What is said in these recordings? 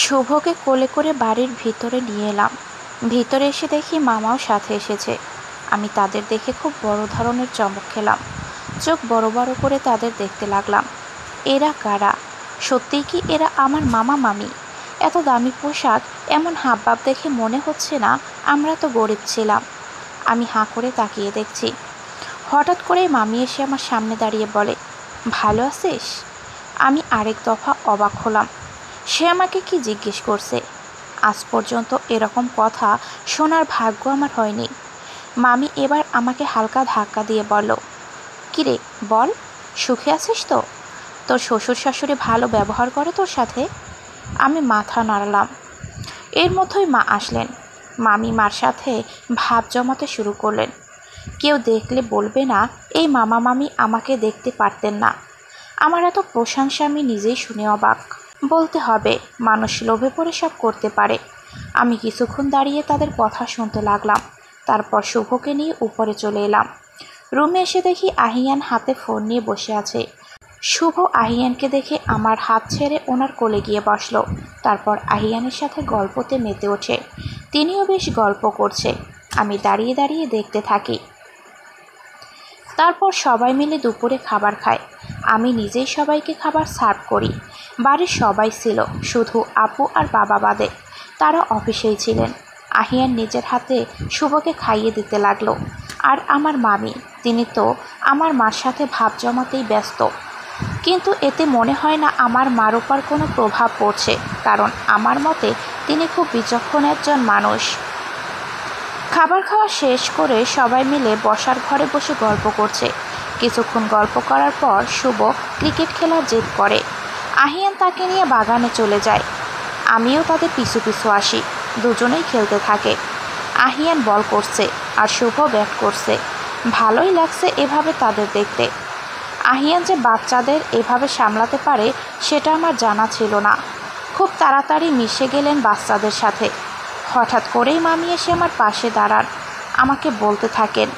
শুভকে কোলে করে বাড়ির ভিতরে নিয়ে এলাম। ভিতরে এসে দেখি মামাও সাথে এসেছে। আমি তাদের দেখে খুব বড় ধরনের চমক খেলাম। চোখ বড় বড় করে তাদের দেখতে লাগলাম। এরা কারা? সত্যিই কি এরা আমার মামা মামি? এত দামি পোশাক, এমন হাবভাব দেখে মনে হচ্ছে না আমরা তো গরিব ছিলাম। আমি হাঁ করে তাকিয়ে দেখছি। হঠাৎ করেই মামি এসে আমার সামনে দাঁড়িয়ে বলে, ভালো আছিস? আমি আরেক দফা অবাক হলাম। সে আমাকে কি জিজ্ঞেস করছে? আজ পর্যন্ত এরকম কথা শোনার ভাগ্য আমার হয়নি। মামি এবার আমাকে হালকা ধাক্কা দিয়ে বলল, কিরে বল, সুখে আছিস তো? তোর শ্বশুর শাশুড়ি ভালো ব্যবহার করে তোর সাথে? আমি মাথা নাড়লাম। এর মধ্যেই মা আসলেন। মামি মার সাথে ভাব জমাতে শুরু করলেন। কেউ দেখলে বলবে না এই মামা মামি আমাকে দেখতে পারতেন না। আমার এত প্রশংসা আমি নিজেই শুনে অবাক। বলতে হবে, মানুষ লোভে পড়ে সব করতে পারে। আমি কিছুক্ষণ দাঁড়িয়ে তাদের কথা শুনতে লাগলাম। তারপর শুভকে নিয়ে উপরে চলে এলাম। রুমে এসে দেখি আহিয়ান হাতে ফোন নিয়ে বসে আছে। শুভ আহিয়ানকে দেখে আমার হাত ছেড়ে ওনার কোলে গিয়ে বসলো। তারপর আহিয়ানের সাথে গল্পতে মেতে ওঠে। তিনিও বেশ গল্প করছে। আমি দাঁড়িয়ে দাঁড়িয়ে দেখতে থাকি। তারপর সবাই মিলে দুপুরে খাবার খায়। আমি নিজেই সবাইকে খাবার সার্ভ করি। বাড়ির সবাই ছিল, শুধু আপু আর বাবা বাদে। তারা অফিসেই ছিলেন। আহিয়ান নিজের হাতে শুভকে খাইয়ে দিতে লাগলো। আর আমার মামি, তিনি তো আমার মার সাথে ভাব জমাতেই ব্যস্ত। কিন্তু এতে মনে হয় না আমার মার উপর কোনো প্রভাব পড়ছে, কারণ আমার মতে তিনি খুব বিচক্ষণ একজন মানুষ। খাবার খাওয়া শেষ করে সবাই মিলে বসার ঘরে বসে গল্প করছে। কিছুক্ষণ গল্প করার পর শুভ ক্রিকেট খেলার জেদ করে। আহিয়ান তাকে নিয়ে বাগানে চলে যায়। আমিও তাদের পিছু পিছু আসি। দুজনেই খেলতে থাকে। আহিয়ান বল করছে আর শুভ ব্যাট করছে। ভালোই লাগছে এভাবে তাদের দেখতে। আহিয়ান যে বাচ্চাদের এভাবে সামলাতে পারে সেটা আমার জানা ছিল না। খুব তাড়াতাড়ি মিশে গেলেন বাচ্চাদের সাথে। হঠাৎ করেই মামি এসে আমার পাশে দাঁড়ান। আমাকে বলতে থাকেন,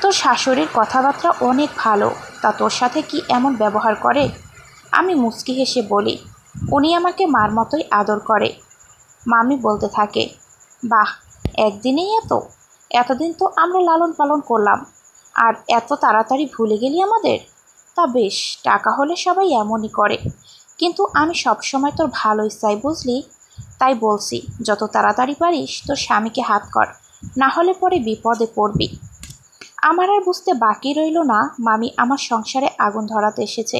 তোর শাশুড়ির কথাবার্তা অনেক ভালো, তা তোর সাথে কি এমন ব্যবহার করে? আমি মুচকি হেসে বলি, উনি আমাকে মার মতোই আদর করে। মামি বলতে থাকে, বাহ, একদিনেই এতদিন তো আমরা লালন পালন করলাম, আর এত তাড়াতাড়ি ভুলে গেলি আমাদের? তা বেশ, টাকা হলে সবাই এমনই করে, কিন্তু আমি সবসময় তোর ভালোই চাই, বুঝলি? তাই বলছি, যত তাড়াতাড়ি পারিস তোর স্বামীকে হাত কর, না হলে পরে বিপদে পড়বি। আমার আর বুঝতে বাকি রইল না মামি আমার সংসারে আগুন ধরাতে এসেছে।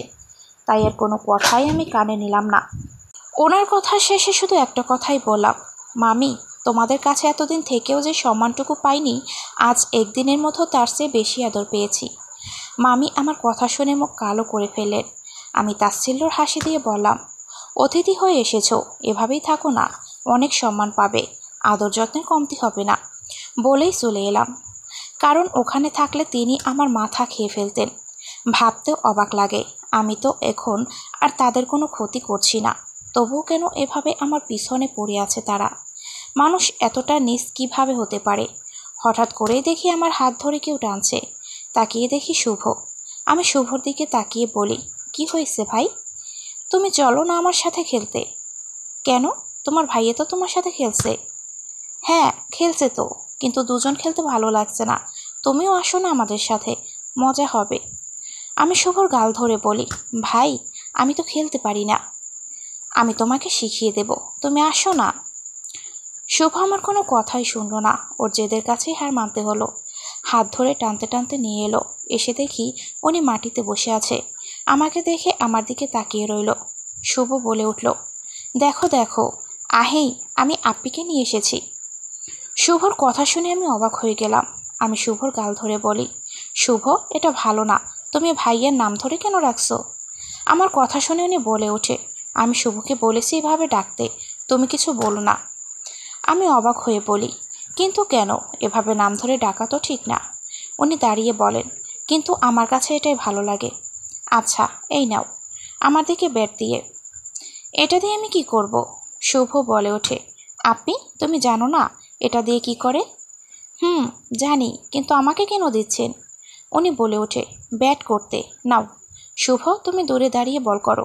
তাই আর কোনো কথাই আমি কানে নিলাম না। ওনার কথা শেষে শুধু একটা কথাই বললাম, মামি, তোমাদের কাছে এতদিন থেকেও যে সম্মানটুকু পাইনি, আজ একদিনের মতো তার চেয়ে বেশি আদর পেয়েছি। মামি আমার কথা শুনে মুখ কালো করে ফেললেন। আমি তাচ্ছিল্যর হাসি দিয়ে বললাম, অতিথি হয়ে এসেছো, এভাবেই থাকো না, অনেক সম্মান পাবে, আদর যত্নের কমতি হবে না। বলেই চলে এলাম। কারণ ওখানে থাকলে তিনি আমার মাথা খেয়ে ফেলতেন। ভাবতেও অবাক লাগে, আমি তো এখন আর তাদের কোনো ক্ষতি করছি না, তবুও কেন এভাবে আমার পিছনে পড়ে আছে তারা? মানুষ এতটা নীচ কীভাবে হতে পারে? হঠাৎ করেই দেখি আমার হাত ধরে কেউ টানছে। তাকিয়ে দেখি শুভ। আমি শুভর দিকে তাকিয়ে বলি, কি হয়েছে ভাই? তুমি চলো না আমার সাথে খেলতে। কেন? তোমার ভাইয়া তো তোমার সাথে খেলছে। হ্যাঁ খেলছে তো, কিন্তু দুজন খেলতে ভালো লাগছে না। তুমিও আসো না আমাদের সাথে, মজা হবে। আমি শুভর গাল ধরে বলি, ভাই, আমি তো খেলতে পারি না। আমি তোমাকে শিখিয়ে দেব, তুমি আসো না। শুভ আমার কোনো কথাই শুনল না। ওর জেদের কাছেই হার মানতে হলো। হাত ধরে টানতে টানতে নিয়ে এলো। এসে দেখি উনি মাটিতে বসে আছে। আমাকে দেখে আমার দিকে তাকিয়ে রইল। শুভ বলে উঠল, দেখো দেখো, আহেই, আমি আপ্পিকে নিয়ে এসেছি। শুভর কথা শুনে আমি অবাক হয়ে গেলাম। আমি শুভর গাল ধরে বলি, শুভ, এটা ভালো না, তুমি ভাইয়ের নাম ধরে কেন রাখছো? আমার কথা শুনে উনি বলে ওঠে, আমি শুভকে বলেছি এভাবে ডাকতে, তুমি কিছু বলো না। আমি অবাক হয়ে বলি, কিন্তু কেন? এভাবে নাম ধরে ডাকা তো ঠিক না। উনি দাঁড়িয়ে বলেন, কিন্তু আমার কাছে এটাই ভালো লাগে। আচ্ছা, এই নাও। আমার দিকে ব্যাট দিয়ে। এটা দিয়ে আমি কি করব? শুভ বলে ওঠে, আপনি তুমি জানো না এটা দিয়ে কি করে? জানি, কিন্তু আমাকে কেন দিচ্ছেন? উনি বলে ওঠে, ব্যাট করতে। নাও। শুভ, তুমি দূরে দাঁড়িয়ে বল করো।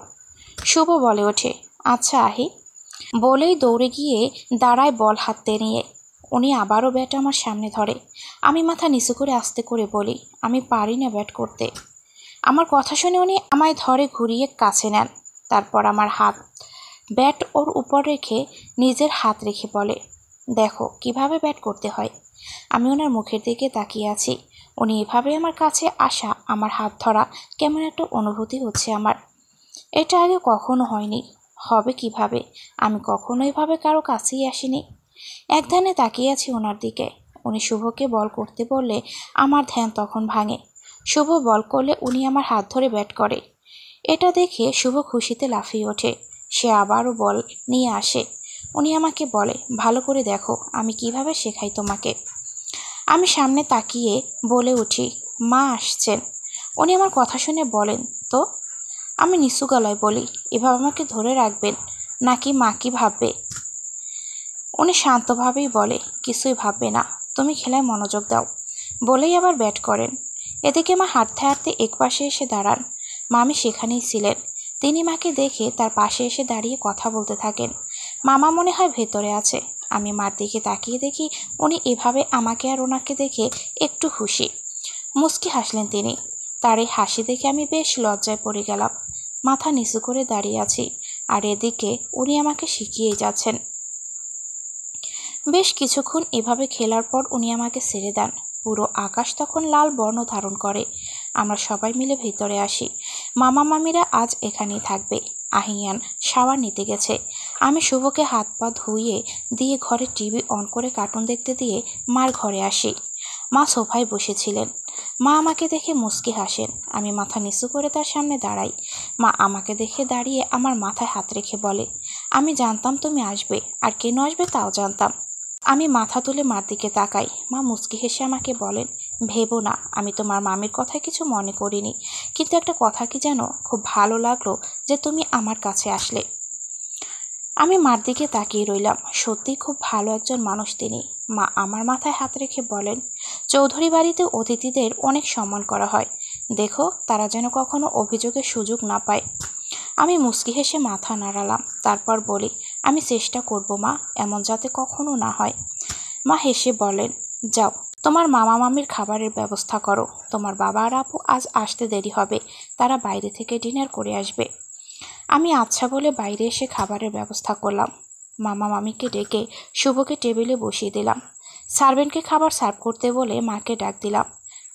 শুভ বলে ওঠে, আচ্ছা আহি। বলেই দৌড়ে গিয়ে দাঁড়ায় বল হাতে নিয়ে। উনি আবারও ব্যাট আমার সামনে ধরে। আমি মাথা নিচু করে আস্তে করে বলি, আমি পারি না ব্যাট করতে। আমার কথা শুনে উনি আমায় ধরে ঘুরিয়ে কাছে নেন। তারপর আমার হাত ব্যাট ওর উপর রেখে নিজের হাত রেখে বলে, দেখো কিভাবে ব্যাট করতে হয়। আমি ওনার মুখের দিকে তাকিয়ে আছি। উনি এভাবে আমার কাছে আসা, আমার হাত ধরা, কেমন একটা অনুভূতি হচ্ছে আমার। এটা আগে কখনো হয়নি, হবে কিভাবে? আমি কখনো এভাবে কারো কাছেই আসিনি। এক ধ্যানে তাকিয়ে আছি ওনার দিকে। উনি শুভকে বল করতে বললে আমার ধ্যান তখন ভাঙে। শুভ বল করলে উনি আমার হাত ধরে ব্যাট করে। এটা দেখে শুভ খুশিতে লাফিয়ে ওঠে। সে আবারও বল নিয়ে আসে। উনি আমাকে বলে, ভালো করে দেখো আমি কিভাবে শেখাই তোমাকে। আমি সামনে তাকিয়ে বলে উঠি, মা আসছেন। উনি আমার কথা শুনে বলেন, তো? আমি নিচু গলায় বলি, এভাবে আমাকে ধরে রাখবেন নাকি মা কি ভাববে? উনি শান্তভাবেই বলে, কিছুই ভাববে না, তুমি খেলায় মনোযোগ দাও। বলেই আবার ব্যাট করেন। এদিকে মা হাঁটতে হাঁটতে একপাশে এসে দাঁড়ান। মামি সেখানেই ছিলেন। তিনি মাকে দেখে তার পাশে এসে দাঁড়িয়ে কথা বলতে থাকেন। মামা মনে হয় ভেতরে আছে। আমি মার দিকে তাকিয়ে দেখি উনি এভাবে আমাকে আর ওনাকে দেখে একটু খুশি। মুচকি হাসলেন তিনি। তার এই হাসি দেখে আমি বেশ লজ্জায় পড়ে গেলাম। মাথা নিচু করে দাঁড়িয়ে আছি, আর এদিকে উনি আমাকে শিখিয়েই যাচ্ছেন। বেশ কিছুক্ষণ এভাবে খেলার পর উনি আমাকে ছেড়ে দেন। পুরো আকাশ তখন লাল বর্ণ ধারণ করে। আমরা সবাই মিলে ভেতরে আসি। মামা মামিরা আজ এখানেই থাকবে। আহিয়ান শাওয়ার নিতে গেছে। আমি শুভকে হাত পা ধুইয়ে দিয়ে ঘরে টিভি অন করে কার্টুন দেখতে দিয়ে মার ঘরে আসি। মা সোফায় বসেছিলেন। মা আমাকে দেখে মুচকি হাসেন। আমি মাথা নিচু করে তার সামনে দাঁড়াই। মা আমাকে দেখে দাঁড়িয়ে আমার মাথায় হাত রেখে বলে, আমি জানতাম তুমি আসবে, আর কেন আসবে তাও জানতাম। আমি মাথা তুলে মার দিকে তাকাই। মা মুচকি হেসে আমাকে বলেন, ভেবো না, আমি তোমার মামির কথায় কিছু মনে করিনি, কিন্তু একটা কথা কি জানো, খুব ভালো লাগলো যে তুমি আমার কাছে আসলে। আমি মার দিকে তাকিয়ে রইলাম। সত্যিই খুব ভালো একজন মানুষ তিনি। মা আমার মাথায় হাত রেখে বলেন, চৌধুরী বাড়িতে অতিথিদের অনেক সম্মান করা হয়, দেখো তারা যেন কখনো অভিযোগের সুযোগ না পায়। আমি মুচকি হেসে মাথা নাড়ালাম। তারপর বলি, আমি চেষ্টা করব মা, এমন যাতে কখনো না হয়। মা হেসে বলেন, যাও তোমার মামা মামির খাবারের ব্যবস্থা করো। তোমার বাবা আর আপু আজ আসতে দেরি হবে, তারা বাইরে থেকে ডিনার করে আসবে। আমি আচ্ছা বলে বাইরে এসে খাবারের ব্যবস্থা করলাম। মামা মামিকে ডেকে শুভকে টেবিলে বসিয়ে দিলাম। সার্ভেন্টকে খাবার সার্ভ করতে বলে মাকে ডাক দিলাম।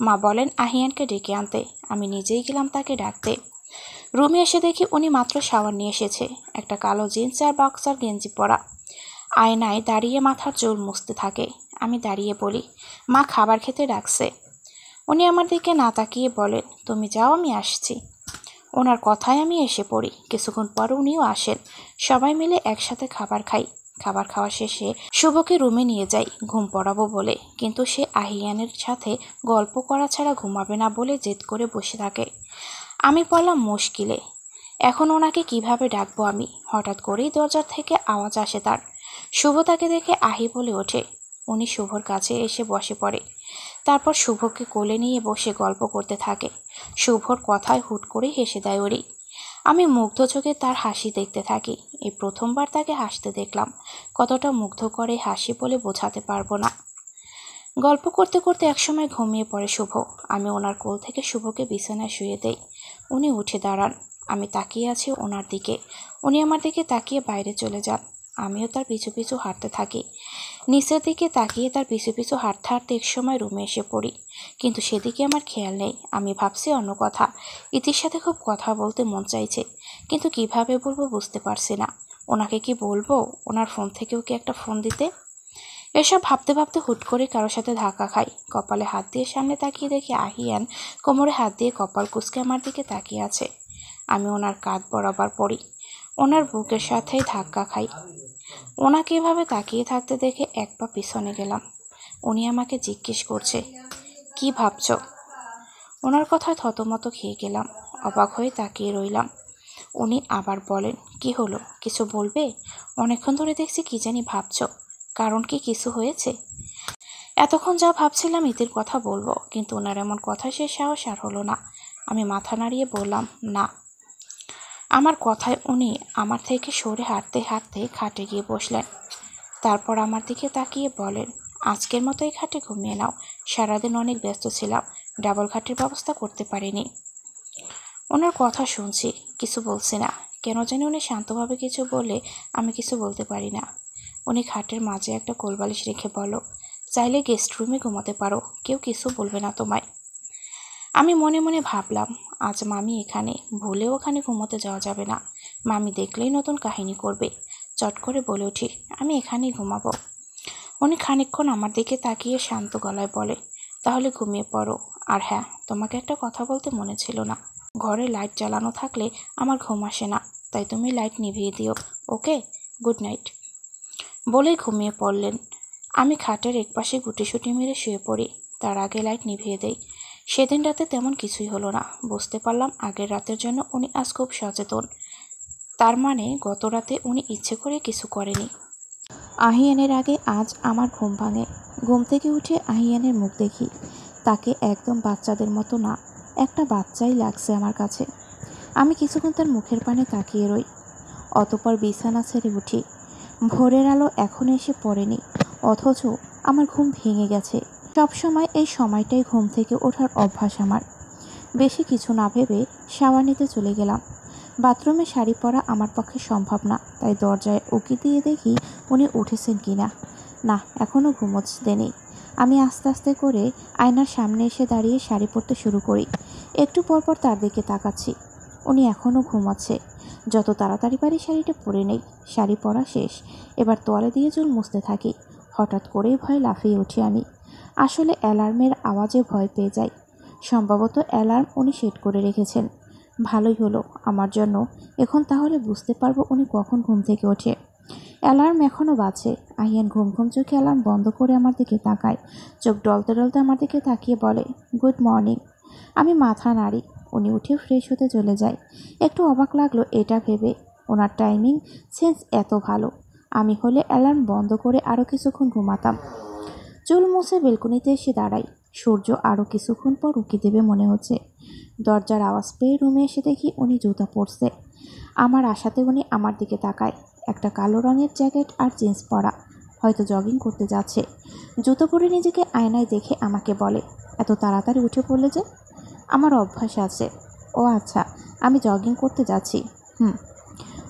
মা বলেন আহিয়ানকে ডেকে আনতে। আমি নিজেই গেলাম তাকে ডাকতে। রুমে এসে দেখি উনি মাত্র শাওয়ার নিয়ে এসেছে। একটা কালো জিন্স আর বক্সার গেঞ্জি পরা। আয়নায় দাঁড়িয়ে মাথার চুল মুছতে থাকে। আমি দাঁড়িয়ে বলি, মা খাবার খেতে ডাকছে। উনি আমার দিকে না তাকিয়ে বলেন, তুমি যাও, আমি আসছি। ওনার কথায় আমি এসে পড়ি। কিছুক্ষণ পর উনিও আসেন। সবাই মিলে একসাথে খাবার খাই। খাবার খাওয়া শেষে শুভকে রুমে নিয়ে যাই ঘুম পড়াবো বলে, কিন্তু সে আহিয়ানের সাথে গল্প করা ছাড়া ঘুমাবে না বলে জেদ করে বসে থাকে। আমি পড়লাম মুশকিলে। এখন ওনাকে কিভাবে ডাকবো আমি? হঠাৎ করেই দরজার থেকে আওয়াজ আসে তার। শুভ তাকে দেখে আহি বলে ওঠে। উনি শুভর কাছে এসে বসে পড়ে। তারপর শুভকে কোলে নিয়ে বসে গল্প করতে থাকে। শুভর কথায় হুট করে হেসে দেয় ওরি। আমি মুগ্ধ চোখে তার হাসি দেখতে থাকি। এই প্রথমবার তাকে হাসতে দেখলাম। কতটা মুগ্ধ করে হাসি বলে বোঝাতে পারবো না। গল্প করতে করতে একসময় ঘুমিয়ে পড়ে শুভ। আমি ওনার কোল থেকে শুভকে বিছানায় শুয়ে দেই। উনি উঠে দাঁড়ান। আমি তাকিয়ে আছি ওনার দিকে। উনি আমার দিকে তাকিয়ে বাইরে চলে যান। আমিও তার পিছু পিছু হাঁটতে থাকি। নিচের দিকে তাকিয়ে তার পিছু পিছু হাঁটতে হাঁটতে একসময় রুমে এসে পড়ি, কিন্তু সেদিকে আমার খেয়াল নেই। আমি ভাবছি অন্য কথা। ইতির সাথে খুব কথা বলতে মন চাইছে, কিন্তু কিভাবে বলবো বুঝতে পারছি না। ওনাকে কি বলবো? ওনার ফোন থেকেও কি একটা ফোন দিতে? এসব ভাবতে ভাবতে হুট করে কারোর সাথে ধাক্কা খাই। কপালে হাত দিয়ে সামনে তাকিয়ে দেখি আহিয়ান কোমরে হাত দিয়ে কপাল কুঁচকে আমার দিকে তাকিয়ে আছে। আমি ওনার কাঁধ বরাবর পড়ি। ওনার বুকের সাথেই ধাক্কা খাই। ওনাকে এভাবে তাকিয়ে থাকতে দেখে এক পা পিছনে গেলাম। উনি আমাকে জিজ্ঞেস করছে, কি ভাবছো? ওনার কথায় থতমত খেয়ে গেলাম। অবাক হয়ে তাকিয়ে রইলাম। উনি আবার বলেন, কি হলো, কিছু বলবে? অনেকক্ষণ ধরে দেখছি কি জানি ভাবছো, কারণ কি কিছু হয়েছে? এতক্ষণ যা ভাবছিলাম ইতির কথা বলবো, কিন্তু ওনার এমন কথা সে সাহস আর হলো না। আমি মাথা নাড়িয়ে বললাম, না। আমার কথায় উনি আমার থেকে সরে হাঁটতে হাঁটতে খাটে গিয়ে বসলেন। তারপর আমার দিকে তাকিয়ে বলেন, আজকের মতো এই খাটে ঘুমিয়ে নাও। সারাদিন অনেক ব্যস্ত ছিলাম, ডাবল খাটের ব্যবস্থা করতে পারিনি। ওনার কথা শুনছি, কিছু বলছি না। কেন জানি উনি শান্তভাবে কিছু বলে আমি কিছু বলতে পারি না। উনি খাটের মাঝে একটা কোলবালিশ রেখে বলো, চাইলে গেস্ট রুমে ঘুমাতে পারো, কেউ কিছু বলবে না তোমায়। আমি মনে মনে ভাবলাম, আজ মামি এখানে, ভুলেও ওখানে ঘুমোতে যাওয়া যাবে না। মামি দেখলেই নতুন কাহিনী করবে। চট করে বলে উঠি, আমি এখানেই ঘুমাবো। উনি খানিকক্ষণ আমার দিকে তাকিয়ে শান্ত গলায় বলে, তাহলে ঘুমিয়ে পড়ো। আর হ্যাঁ, তোমাকে একটা কথা বলতে মনে ছিল না। ঘরে লাইট জ্বালানো থাকলে আমার ঘুম আসে না, তাই তুমি লাইট নিভিয়ে দিও, ওকে? Good night. বলেই ঘুমিয়ে পড়লেন। আমি খাটের একপাশে গুটিসুটি মেরে শুয়ে পড়ি। তার আগে লাইট নিভিয়ে দেই। সেদিন রাতে তেমন কিছুই হলো না। বুঝতে পারলাম আগের রাতের জন্য উনি আজ খুব সচেতন। তার মানে গত রাতে উনি ইচ্ছে করে কিছু করেনি। আহিয়ানের আগে আজ আমার ঘুম ভাঙে। ঘুম থেকে উঠে আহিয়ানের মুখ দেখি। তাকে একদম বাচ্চাদের মতো না, একটা বাচ্চাই লাগছে আমার কাছে। আমি কিছুক্ষণ তার মুখের পানে তাকিয়ে রই। অতঃপর বিছানা ছেড়ে উঠি। ভোরের আলো এখনো এসে পড়েনি, অথচ আমার ঘুম ভেঙে গেছে। সবসময় এই সময়টাই ঘুম থেকে ওঠার অভ্যাস আমার। বেশি কিছু না ভেবে শাওয়ার নিতে চলে গেলাম। বাথরুমে শাড়ি পরা আমার পক্ষে সম্ভব না, তাই দরজায় উকি দিয়ে দেখি উনি উঠেছেন কিনা। না, এখনও ঘুমোতে নেই। আমি আস্তে আস্তে করে আয়নার সামনে এসে দাঁড়িয়ে শাড়ি পরতে শুরু করি। একটু পরপর তার দিকে তাকাচ্ছি। উনি এখনও ঘুমাচ্ছে। যত তাড়াতাড়ি পারি শাড়িটা পরে নেই। শাড়ি পরা শেষ। এবার তোয়ালে দিয়ে চুল মুছতে থাকি। হঠাৎ করেই ভয়ে লাফিয়ে উঠি আমি। আসলে অ্যালার্মের আওয়াজে ভয় পেয়ে যাই। সম্ভবত অ্যালার্ম উনি সেট করে রেখেছেন। ভালোই হলো আমার জন্য। এখন তাহলে বুঝতে পারবো উনি কখন ঘুম থেকে ওঠে। অ্যালার্ম এখনও বাজছে। আহিয়ান ঘুম ঘুম চোখে অ্যালার্ম বন্ধ করে আমার দিকে তাকায়। চোখ ডলতে ডলতে আমার দিকে তাকিয়ে বলে, গুড মর্নিং। আমি মাথা নাড়ি। উনি উঠে ফ্রেশ হতে চলে যায়। একটু অবাক লাগলো এটা ভেবে, ওনার টাইমিং সেন্স এত ভালো। আমি হলে অ্যালার্ম বন্ধ করে আরও কিছুক্ষণ ঘুমাতাম। চুল মুছে বেলকনিতে এসে দাঁড়াই। সূর্য আরও কিছুক্ষণ পর উঁকি দেবে মনে হচ্ছে। দরজার আওয়াজ পেয়ে রুমে এসে দেখি উনি জুতা পরছে। আমার আশাতে উনি আমার দিকে তাকায়। একটা কালো রঙের জ্যাকেট আর জিন্স পরা, হয়তো জগিং করতে যাচ্ছে। জুতো পরে নিজেকে আয়নায় দেখে আমাকে বলে, এত তাড়াতাড়ি উঠে পড়লে যে? আমার অভ্যাস আছে। ও আচ্ছা, আমি জগিং করতে যাচ্ছি।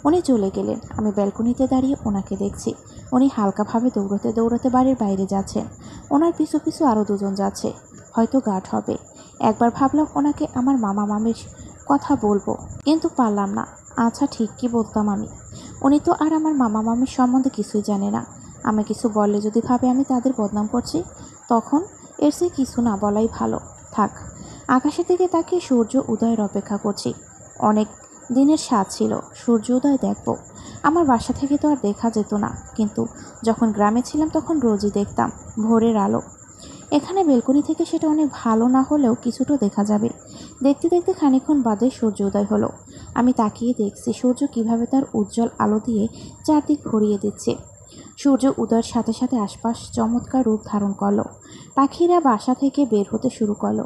উনি চলে গেলেন। আমি ব্যালকনিতে দাঁড়িয়ে ওনাকে দেখছি। উনি হালকাভাবে দৌড়তে দৌড়তে বাড়ির বাইরে যাচ্ছেন। ওনার পিছু পিছু আরও দুজন যাচ্ছে, হয়তো গার্ড হবে। একবার ভাবলাম ওনাকে আমার মামা মামির কথা বলবো, কিন্তু পারলাম না। আচ্ছা, ঠিক কি বলতাম আমি? উনি তো আর আমার মামা মামির সম্বন্ধে কিছুই জানে না। আমি কিছু বললে যদি ভাবে আমি তাদের বদনাম করছি, তখন এর চেয়ে কিছু না বলাই ভালো। থাক। আকাশের দিকে তাকিয়ে সূর্য উদয়ের অপেক্ষা করছি। অনেক দিনের স্বাদ ছিল সূর্য উদয় দেখব। আমার বাসা থেকে তো আর দেখা যেত না, কিন্তু যখন গ্রামে ছিলাম তখন রোজই দেখতাম ভোরের আলো। এখানে বেলকনি থেকে সেটা অনেক ভালো না হলেও কিছুটা দেখা যাবে। দেখতে দেখতে খানিকক্ষণ বাদে সূর্য উদয় হলো। আমি তাকিয়ে দেখছি সূর্য কিভাবে তার উজ্জ্বল আলো দিয়ে চারদিক ভরিয়ে দিচ্ছে। সূর্য উদয়ের সাথে সাথে আশপাশ চমৎকার রূপ ধারণ করলো। পাখিরা বাসা থেকে বের হতে শুরু করলো।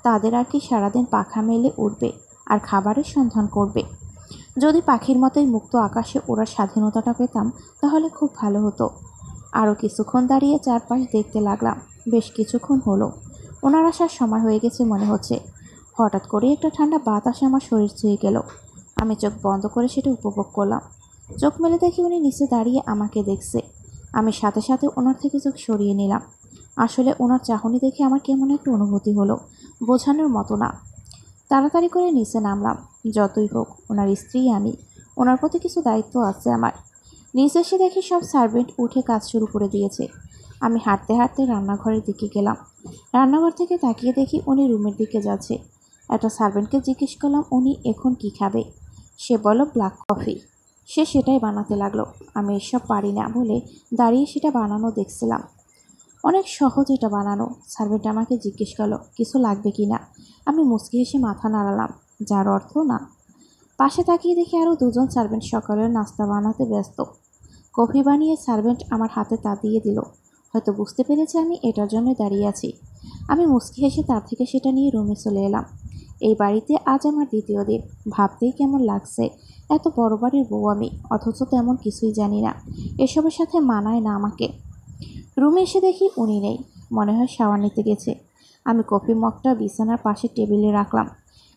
তাদের আর কি সারাদিন পাখা মেলে উঠবে আর খাবারের সন্ধান করবে। যদি পাখির মতোই মুক্ত আকাশে ওড়ার স্বাধীনতাটা পেতাম তাহলে খুব ভালো হতো। আরও কিছুক্ষণ দাঁড়িয়ে চারপাশ দেখতে লাগলাম। বেশ কিছুক্ষণ হলো। ওনার আসার সময় হয়ে গেছে মনে হচ্ছে। হঠাৎ করে একটা ঠান্ডা বাতাস আমার শরীর ছুঁয়ে গেল। আমি চোখ বন্ধ করে সেটা উপভোগ করলাম। চোখ মেলে দেখি উনি নিচে দাঁড়িয়ে আমাকে দেখছে। আমি সাথে সাথে ওনার থেকে চোখ সরিয়ে নিলাম। আসলে ওনার চাহনি দেখে আমার কেমন একটা অনুভূতি হলো, বোঝানোর মতো না। তাড়াতাড়ি করে নিচে নামলাম। যতই হোক ওনার স্ত্রী আমি, ওনার প্রতি কিছু দায়িত্ব আছে আমার। নিচে এসে দেখি সব সার্ভেন্ট উঠে কাজ শুরু করে দিয়েছে। আমি হাঁটতে হাঁটতে রান্নাঘরের দিকে গেলাম। রান্নাঘর থেকে তাকিয়ে দেখি উনি রুমের দিকে যাচ্ছে। একটা সার্ভেন্টকে জিজ্ঞেস করলাম উনি এখন কি খাবে। সে বলল ব্ল্যাক কফি। সে সেটাই বানাতে লাগলো। আমি এসব পারি না বলে দাঁড়িয়ে সেটা বানানো দেখছিলাম। অনেক সহজ এটা বানানো। সার্ভেন্ট আমাকে জিজ্ঞেস করলো কিছু লাগবে কি না। আমি মুচকি হেসে মাথা নাড়ালাম, যার অর্থ না। পাশে তাকিয়ে দেখি আরও দুজন সার্ভেন্ট সকালের নাস্তা বানাতে ব্যস্ত। কফি বানিয়ে সার্ভেন্ট আমার হাতে তা দিয়ে দিল। হয়তো বুঝতে পেরেছে আমি এটার জন্য দাঁড়িয়ে আছি। আমি মুচকি হেসে তার থেকে সেটা নিয়ে রুমে চলে এলাম। এই বাড়িতে আজ আমার দ্বিতীয় দিন। ভাবতেই কেমন লাগছে। এত বড় বাড়ির বউ আমি, অথচ তেমন কিছুই জানি না। এসবের সাথে মানায় না আমাকে। রুমে এসে দেখি উনি নেই, মনে হয় শাওয়ার নিতে গেছে। আমি কফি মগটা বিছানার পাশে টেবিলে রাখলাম,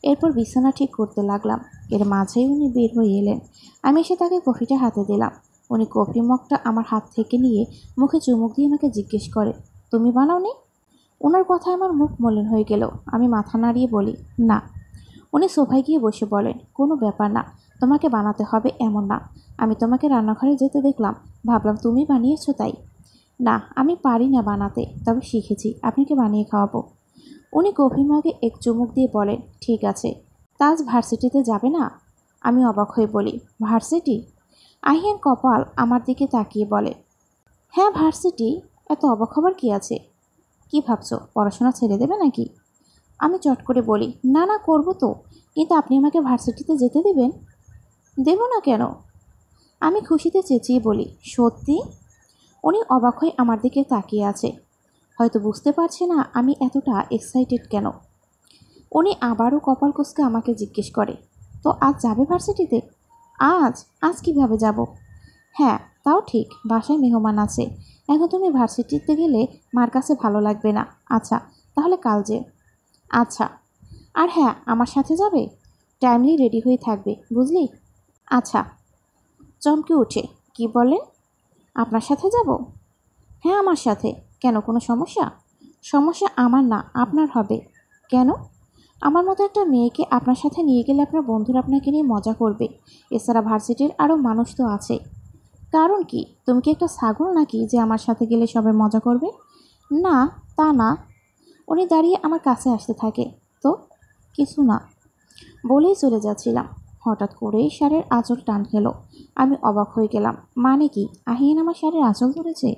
এরপর বিছানা ঠিক করতে লাগলাম। এর মাঝেই উনি বের হয়ে এলেন। আমি এসে তাকে কফিটা হাতে দিলাম। উনি কফি মগটা আমার হাত থেকে নিয়ে মুখে চুমুক দিয়ে আমাকে জিজ্ঞেস করে, তুমি বানাওনি? ওনার কথায় আমার মুখ মলিন হয়ে গেল। আমি মাথা নাড়িয়ে বলি, না। উনি সোফায় গিয়ে বসে বলেন, কোনো ব্যাপার না, তোমাকে বানাতে হবে এমন না। আমি তোমাকে রান্নাঘরে যেতে দেখলাম, ভাবলাম তুমি বানিয়েছো তাই। না, আমি পারি না বানাতে, তবে শিখেছি, আপনাকে বানিয়ে খাওয়াবো। উনি কফি মগে এক চুমুক দিয়ে বলেন, ঠিক আছে। তাজ ভার্সিটিতে যাবে না? আমি অবাক হয়ে বলি, ভার্সিটি? আহিয়ান কপাল আমার দিকে তাকিয়ে বলে, হ্যাঁ ভার্সিটি। এত অবাক হবার কি আছে? কি ভাবছো, পড়াশোনা ছেড়ে দেবে নাকি? আমি চট করে বলি, না না, করবো তো, কিন্তু আপনি আমাকে ভার্সিটিতে যেতে দেবেন? দেব না কেন? আমি খুশিতে চেঁচিয়ে বলি, সত্যি? উনি অবাক হয়ে আমার দিকে তাকিয়ে আছে, হয়তো বুঝতে পারছে না আমি এতটা এক্সাইটেড কেন। উনি আবারও কপাল কুঁচকে আমাকে জিজ্ঞেস করে, তো আজ যাবে ভার্সিটিতে? আজ? আজ কিভাবে যাব? হ্যাঁ, তাও ঠিক, বাসায় মেহমান আছে। এখন তুমি ভার্সিটিতে গেলে মার কাছে ভালো লাগবে না। আচ্ছা, তাহলে কাল যে। আচ্ছা। আর হ্যাঁ, আমার সাথে যাবে? টাইমলি রেডি হয়ে থাকবে, বুঝলি? আচ্ছা। চমকে উঠে, কি বলেন? আপনার সাথে যাব? হ্যাঁ, আমার সাথে। কেন, কোনো সমস্যা? সমস্যা আমার না, আপনার হবে। কেন? আমার মতো একটা মেয়েকে আপনার সাথে নিয়ে গেলে আপনার বন্ধুরা আপনাকে নিয়ে মজা করবে। এছাড়া ভার্সিটির আরও মানুষ তো আছে। কারণ কি, তুমি কি একটা ছাগল নাকি যে আমার সাথে গেলে সবাই মজা করবে? না, তা না। উনি দাঁড়িয়ে আমার কাছে আসতে থাকে। তো কিছু না বলেই চলে যাচ্ছিলাম, হঠাৎ করেই শাড়ির আঁচল টান খেলো। আমি অবাক হয়ে গেলাম। মানে কি, আহিয়ান আমার শাড়ির আঁচল ধরেছে?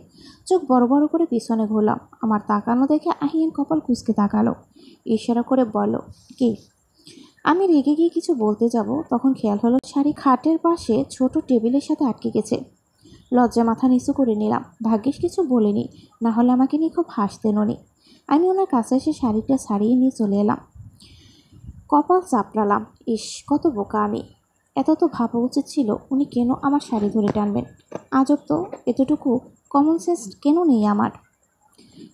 চোখ বড় বড় করে পিছনে ঘুরলাম। আমার তাকানো দেখে আহিয়ান কপাল কুঁচকে তাকালো, ইশারা করে বলল, কি? আমি রেগে গিয়ে কিছু বলতে যাব, তখন খেয়াল হলো শাড়ি খাটের পাশে ছোট টেবিলের সাথে আটকে গেছে। লজ্জা মাথা নিচু করে নিলাম। ভাগ্যিস কিছু বলিনি, না হলে আমাকে নিয়ে খুব হাসতেন উনি। আমি ওনার কাছে এসে শাড়িটা ছাড়িয়ে নিয়ে চলে এলাম। কপাল চাপড়ালাম। ইস, কত বোকা আমি! এত তো ভাবা উচিত ছিল উনি কেন আমার শাড়ি ধরে টানবেন। আজব তো, এতটুকু কমন সেন্স কেন নেই আমার?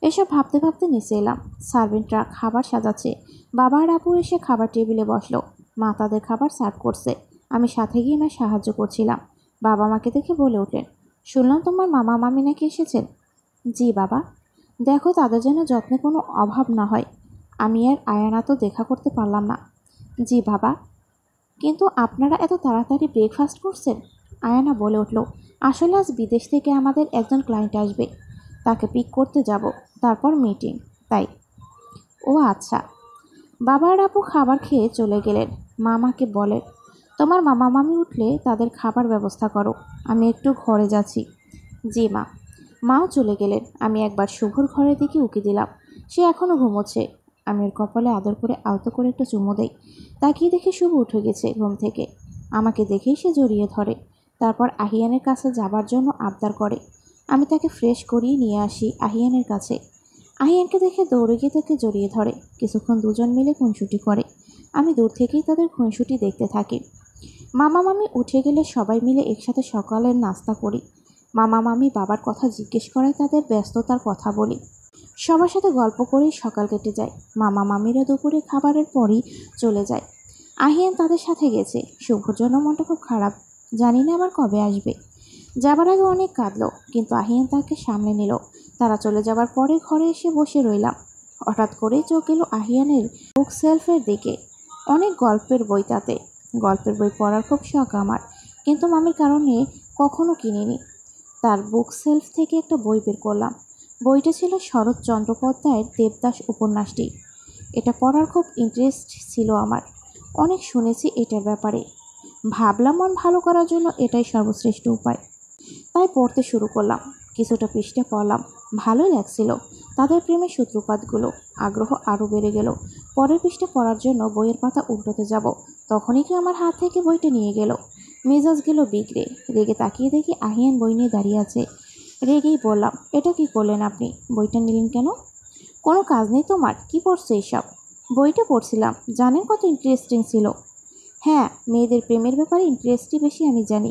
এসব ভাবতে ভাবতে নিচে এলাম। সার্ভেন্টরা খাবার সাজাচ্ছে। বাবা আর আপু এসে খাবার টেবিলে বসলো। মা তাদের খাবার সার্ভ করছে। আমি সাথে গিয়ে মায়ের সাহায্য করছিলাম। বাবা মাকে দেখে বলে উঠলেন, শুনলাম তোমার মামা মামি নাকি এসেছেন? জি বাবা। দেখো তাদের যেন যত্নে কোনো অভাব না হয়। আমি আর আয়ানা তো দেখা করতে পারলাম না। জি বাবা। কিন্তু আপনারা এত তাড়াতাড়ি ব্রেকফাস্ট করছেন? আয়ানা বলে উঠল, আসলে আজ বিদেশ থেকে আমাদের একজন ক্লায়েন্ট আসবে, তাকে পিক করতে যাব, তারপর মিটিং, তাই। ও আচ্ছা। বাবা আর আপু খাবার খেয়ে চলে গেলেন। মামাকে বলে, তোমার মামা মামি উঠলে তাদের খাবার ব্যবস্থা করো, আমি একটু ঘরে যাচ্ছি। জি মা। মাও চলে গেলেন। আমি একবার শুভর ঘরের দিকে উকি দিলাম। সে এখনও ঘুমোচ্ছে। আমি ওর কপালে আদর করে আলতো করে একটা চুমু দেই। তাকিয়ে দেখে শুভ উঠে গেছে ঘুম থেকে। আমাকে দেখেই সে জড়িয়ে ধরে। তারপর আহিয়ানের কাছে যাবার জন্য আবদার করে। আমি তাকে ফ্রেশ করিয়ে নিয়ে আসি আহিয়ানের কাছে। আহিয়ানকে দেখে দৌড়ে গিয়ে তাকে জড়িয়ে ধরে। কিছুক্ষণ দুজন মিলে খুনসুটি করে। আমি দূর থেকেই তাদের খুনসুটি দেখতে থাকি। মামা মামি উঠে গেলে সবাই মিলে একসাথে সকালের নাস্তা করি। মামা মামি বাবার কথা জিজ্ঞেস করায় তাদের ব্যস্ততার কথা বলি। সবার সাথে গল্প করেই সকাল কেটে যায়। মামা মামিরা দুপুরে খাবারের পরই চলে যায়। আহিয়ান তাদের সাথে গেছে। শুভর জন্য মনটা খুব খারাপ, জানি না আবার কবে আসবে। যাবার আগে অনেক কাঁদলো, কিন্তু আহিয়ান তাকে সামনে নিল। তারা চলে যাবার পরে ঘরে এসে বসে রইলাম। হঠাৎ করেই চোখ এলো আহিয়ানের বুক সেলফের দিকে। অনেক গল্পের বই তাতে। গল্পের বই পড়ার খুব শখ আমার, কিন্তু মামির কারণে কখনো কিনিনি। তার বুক সেলফ থেকে একটা বই বের করলাম। বইটা ছিল শরৎ চট্টোপাধ্যায়ের দেবদাস উপন্যাসটি। এটা পড়ার খুব ইন্টারেস্ট ছিল আমার। অনেক শুনেছি এটার ব্যাপারে। ভাবলাম মন ভালো করার জন্য এটাই সর্বশ্রেষ্ঠ উপায়। তাই পড়তে শুরু করলাম। কিছুটা পৃষ্ঠা পড়লাম, ভালোই লাগছিল। তাদের প্রেমের সূত্রপাতগুলো। আগ্রহ আরও বেড়ে গেল। পরের পৃষ্ঠা পড়ার জন্য বইয়ের পাতা উল্টোতে যাব, তখনই কি আমার হাত থেকে বইটা নিয়ে গেল। মেজাজ গেল বিগড়ে। রেগে তাকিয়ে দেখি আহিয়ান বই নিয়ে দাঁড়িয়ে আছে। রেগেই বললাম, এটা কি করলেন আপনি? বইটা নিলেন কেন? কোনো কাজ নেই তোমার? কি পড়ছো এইসব? বইটা পড়ছিলাম, জানেন কত ইন্টারেস্টিং ছিল। হ্যাঁ, মেয়েদের প্রেমের ব্যাপারে ইন্টারেস্টই বেশি আমি জানি,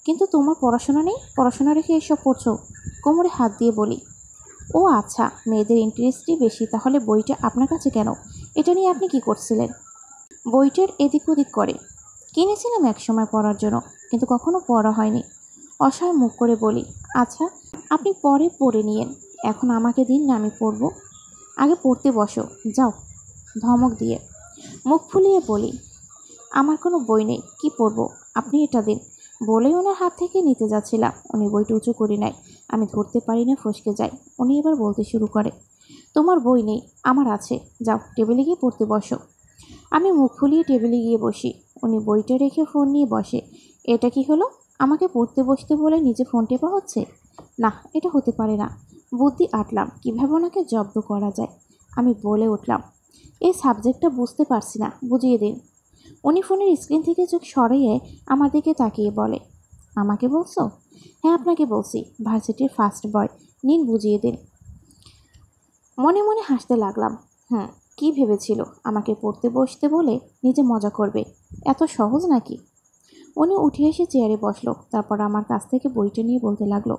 কিন্তু তোমার পড়াশোনা নেই? পড়াশোনা রেখে এসব পড়ছো? কোমরে হাত দিয়ে বলি। ও আচ্ছা, মেয়েদের ইন্টারেস্টই বেশি, তাহলে বইটা আপনার কাছে কেন? এটা নিয়ে আপনি কি করছিলেন? বইটার এদিক ওদিক করে কিনেছিলাম এক সময় পড়ার জন্য, কিন্তু কখনো পড়া হয়নি। অসহায় মুখ করে বলি, আচ্ছা আপনি পরে পড়ে নিয়েন, এখন আমাকে দিন না, আমি পড়ব। আগে পড়তে বসো, যাও। ধমক দিয়ে মুখ ফুলিয়ে বলি, আমার কোনো বই নেই, কি পড়বো, আপনি এটা দিন। বলেই ওনার হাত থেকে নিতে যাচ্ছিলাম, উনি বইটা উঁচু করে নেয়। আমি ধরতে পারি না, ফসকে যাই। উনি এবার বলতে শুরু করে, তোমার বই নেই, আমার আছে, যাও টেবিলে গিয়ে পড়তে বসো। আমি মুখ ফুলিয়ে টেবিলে গিয়ে বসি। উনি বইটা রেখে ফোন নিয়ে বসে। এটা কি হলো? আমাকে পড়তে বসতে বলে নিজে ফোন টেপা হচ্ছে? না, এটা হতে পারে না। বুদ্ধি আটলাম কীভাবে ওনাকে জব্দ করা যায়। আমি বলে উঠলাম, এই সাবজেক্টটা বুঝতে পারছি না, বুঝিয়ে দিন। উনি ফোনের স্ক্রিন থেকে চোখ সরিয়ে আমার দিকে তাকিয়ে বলে, আমাকে বলছো? হ্যাঁ, আপনাকে বলছি, ভার্সিটির ফার্স্ট বয়, নিন বুঝিয়ে দিন। মনে মনে হাসতে লাগলাম। কি ভেবেছিল আমাকে পড়তে বসতে বলে নিজে মজা করবে? এত সহজ নাকি? উনি উঠে এসে চেয়ারে বসলো, তারপর আমার কাছ থেকে বইটা নিয়ে বলতে লাগলো,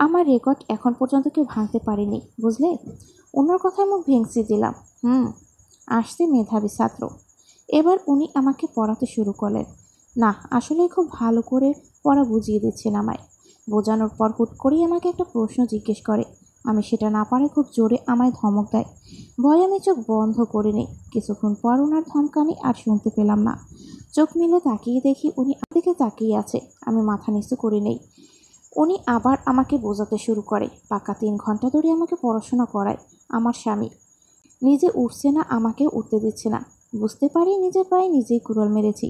আমার রেকর্ড এখন পর্যন্ত কেউ ভাঙতে পারেনি, বুঝলে? ওনার কথায় মুখ ভেঙচি দিলাম। আসতে মেধাবী ছাত্র। এবার উনি আমাকে পড়াতে শুরু করলেন। না, আসলে খুব ভালো করে পড়া বুঝিয়ে দিচ্ছেন আমায়। বোঝানোর পর হুট করেই আমাকে একটা প্রশ্ন জিজ্ঞেস করে। আমি সেটা না পারে খুব জোরে আমায় ধমক দেয়। ভয়ে আমি চোখ বন্ধ করে নিই। কিছুক্ষণ পর ওনার ধমকানি আর শুনতে পেলাম না। চোখ মেলে তাকিয়ে দেখি উনি আমার দিকে তাকিয়ে আছে। আমি মাথা নিচু করে নেই। উনি আবার আমাকে বোঝাতে শুরু করে। পাকা 3 ঘন্টা ধরে আমাকে পড়াশোনা করায় আমার স্বামী। নিজে উঠছে না, আমাকেও উঠতে দিচ্ছে না। বুঝতে পারি নিজের পায়ে নিজেই কুড়াল মেরেছি।